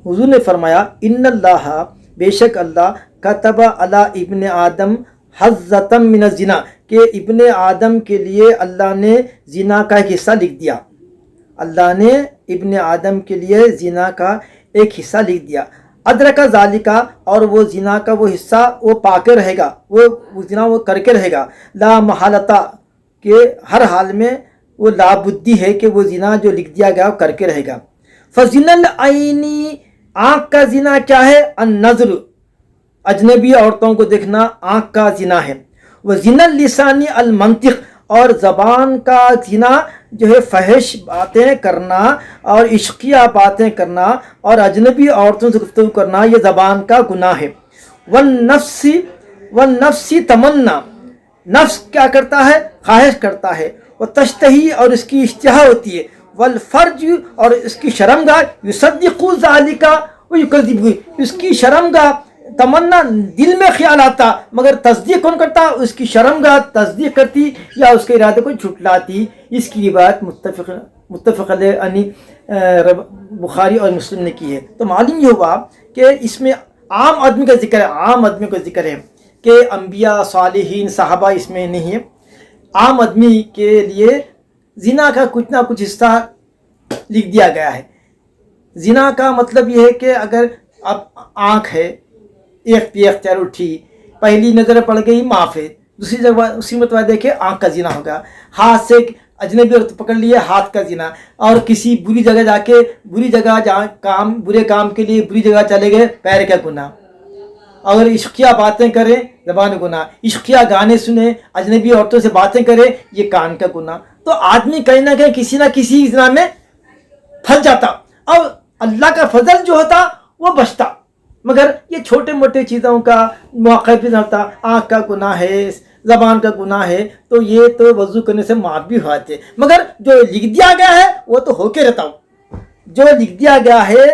حضور نے فرمایا، ان اللہ، بے شک اللہ، کتب علی ابن آدم حظۃ من الزنا، کہ ابن آدم کے لیے اللہ نے زنا کا ایک حصہ لکھ دیا. اللہ نے ابن آدم کے لیے زنا کا ایک حصہ لکھ دیا. ادرک ذالکا، اور وہ زنا کا وہ حصہ وہ پا کے رہے گا، وہ زنا وہ کر کے رہے گا. لا محالتا، کہ ہر حال میں وہ لابدی ہے کہ وہ زنا جو لکھ دیا گیا وہ کر کے رہے گا. فزنا العینی، آنکھ کا زنا کیا ہے؟ النظر، اجنبی عورتوں کو دیکھنا آنکھ کا زنا ہے. وزنا اللسانی المنطق، اور زبان کا زنا جو ہے فحش باتیں کرنا اور عشقیہ باتیں کرنا اور اجنبی عورتوں سے گفتگو کرنا، یہ زبان کا گناہ ہے. والنفس تمنا، نفس کیا کرتا ہے؟ خواہش کرتا ہے. وہ تشتہی، اور اس کی اشتہا ہوتی ہے. والفرج، اور اس کی شرمگاہ، یصدق ذالک ویکذب، اس کی شرمگاہ تمنا دل میں خیال آتا مگر تصدیق کون کرتا؟ اس کی شرمگاہ تصدیق کرتی یا اس کے ارادے کو جھٹلاتی. اس کی روایت متفق علیہ یعنی بخاری اور مسلم نے کی ہے. تو معلوم یہ ہوا کہ اس میں عام آدمی کا ذکر ہے، عام آدمی کا ذکر ہے کہ انبیاء، صالحین، صحابہ اس میں نہیں ہے. عام آدمی کے لیے زنا کا کچھ نہ کچھ حصہ لکھ دیا گیا ہے. زنا کا مطلب یہ ہے کہ اگر اب آنکھ ہے، ایک پی اختیار اٹھی، پہلی نظر پڑ گئی، معاف ہے. دوسری جگہ اسی مرتبہ دیکھے آنکھ کا زنا ہوگا. ہاتھ سے اجنبی عورت پکڑ لیے، ہاتھ کا زنا. اور کسی بری جگہ جا کے، بری جگہ جہاں برے کام کے لیے بری جگہ چلے گئے، پیر کا گناہ. اگر عشقیہ باتیں کریں، زبان گناہ. عشقیہ گانے سنیں، اجنبی عورتوں سے باتیں کریں، یہ کان کا گناہ. تو آدمی کہیں نہ کہیں کسی نہ کسی زنا میں پھنس جاتا، اور اللہ کا فضل جو ہوتا وہ بچتا. مگر یہ چھوٹے موٹے چیزوں کا موقع بھی نہ ہوتا. آنکھ کا گناہ ہے، زبان کا گناہ ہے، تو یہ تو وضو کرنے سے معاف بھی ہوتے. مگر جو لکھ دیا گیا ہے وہ تو ہو کے رہتا ہوں. جو لکھ دیا گیا ہے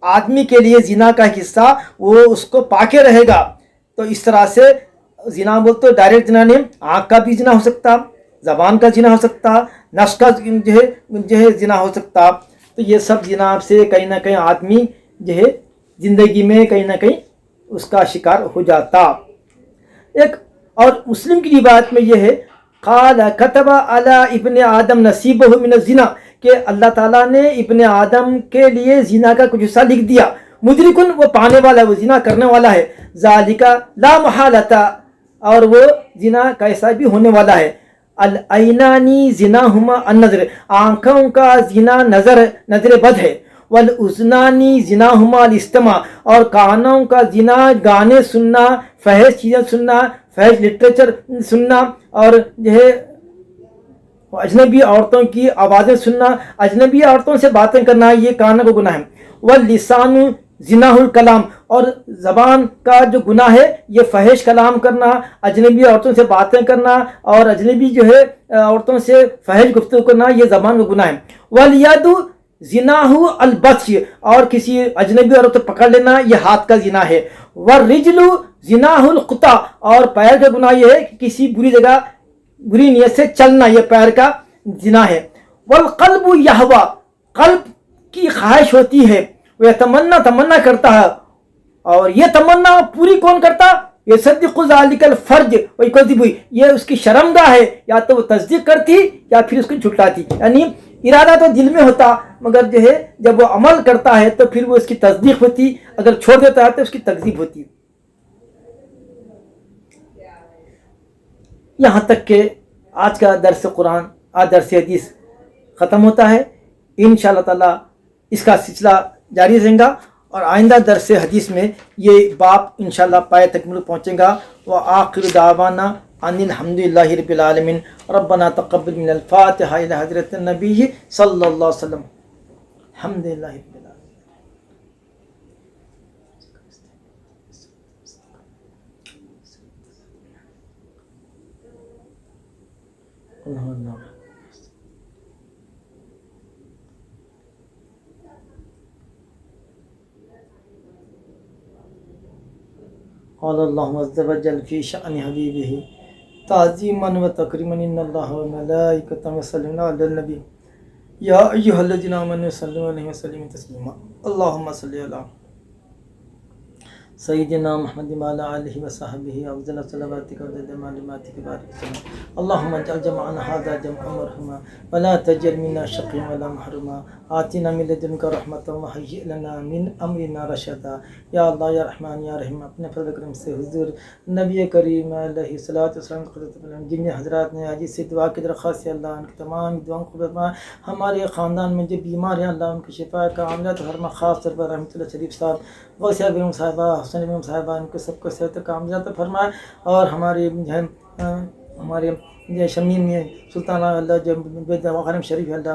آدمی کے لیے زنا کا حصہ، وہ اس کو پا کے رہے گا. تو اس طرح سے زنا بول تو ڈائریکٹ زنا نہیں، آنکھ کا بھی زنا ہو سکتا، زبان کا زنا ہو سکتا، نفس کا جو ہے زنا ہو سکتا. تو یہ سب زنا سے کہیں نہ کہیں آدمی جو ہے زندگی میں کہیں نہ کہیں اس کا شکار ہو جاتا. ایک اور مسلم کی روایت میں یہ ہے، قال کتب علی ابن آدم نصیبہ من الزنا، کہ اللہ تعالیٰ نے ابن آدم کے لیے زنا کا کچھ حصہ لکھ دیا. مدرکن، وہ پانے والا ہے، وہ زنا کرنے والا ہے. ذالک لا محالتا، اور وہ زنا کیسا بھی ہونے والا ہے. العینانی زناہما النظر، آنکھوں کا زنا نظر بد ہے. والاذنانی زناہما الاستماع، اور کانوں کا زنا گانے سننا، فحش چیزیں سننا، فحش لٹریچر سننا، اور جو ہے اجنبی عورتوں کی آوازیں سننا، اجنبی عورتوں سے باتیں کرنا، یہ کانوں کو گناہ ہے. واللسان زناہ الکلام، اور زبان کا جو گناہ ہے یہ فحش کلام کرنا، اجنبی عورتوں سے باتیں کرنا، اور اجنبی جو ہے عورتوں سے فحش گفتگو کرنا، یہ زبان کا گناہ ہے. والید زناہ البطش، اور کسی اجنبی عورت کو پکڑ لینا، یہ ہاتھ کا زنا ہے. والرجل زناہ الخطا، اور پیر کا گناہ یہ ہے کہ کسی بری جگہ بری نیت سے چلنا، یہ پیر کا زنا ہے. والقلب یہوا، قلب کی خواہش ہوتی ہے. وہ تمنا کرتا ہے، اور یہ تمنا پوری کون کرتا؟ یصدق ذالک الفرج ویکذب، یہ اس کی شرمگاہ ہے، یا تو وہ تصدیق کرتی یا پھر اس کو جھٹلاتی. یعنی ارادہ تو دل میں ہوتا، مگر جو ہے جب وہ عمل کرتا ہے تو پھر وہ اس کی تصدیق ہوتی، اگر چھوڑ دیتا ہے تو اس کی تکذیب ہوتی. یہاں تک کہ آج کا درس قرآن، آج درس حدیث ختم ہوتا ہے. انشاءاللہ تعالی اس کا سلسلہ جاری رہے گا، اور آئندہ درس حدیث میں یہ باب انشاءاللہ پائے تکمیل پہنچے گا. وآخر دعوانا ان الحمد للہ رب العالمین. ربنا تقبل من الفاتحہ الی حضرت النبی صلی اللہ علیہ وسلم. الحمد للہ رب العالمین. قال اللہ عز وجل فی شأن حبیبہ تعظیما و تکریما ان اللہ و ملائکتہ یصلون علی النبی یا ایھا الذین آمنوا صلوا علیہ وسلموا تسلیما اللہم صلی علی سیدنا محمد وعلی آلہ وصحبہ افضل صلواتک و معلوماتک بارک وسلم اللہم اجعل جمعنا ھذا جمعا مرحوما ولا تجعل منا شقیا ولا محروما آتنا من لدنک رحمۃ وہیئ لنا من امرنا رشدا یا اللہ یا رحمان یا رحیم اپنے فضل و کرم سے حضور نبی کریم علیہ الصلوۃ والسلام جن حضرات نے آج سے دعا کی درخواست ہے اللہ ان کی تمام دعاؤں کو فرما ہمارے خاندان میں جو بیمار ہیں اللہ ان کی شفا کا عاملہ فرما خاص طور پر رحمۃ اللہ شریف صاحب غوثیہ بیگم صاحبہ حسن بیگم صاحبہ ان کو سب کو صحت کا عاملہ فرمائے اور ہمارے ہمارے شمیم سلطانہ اللہ جو غنم شریف اللہ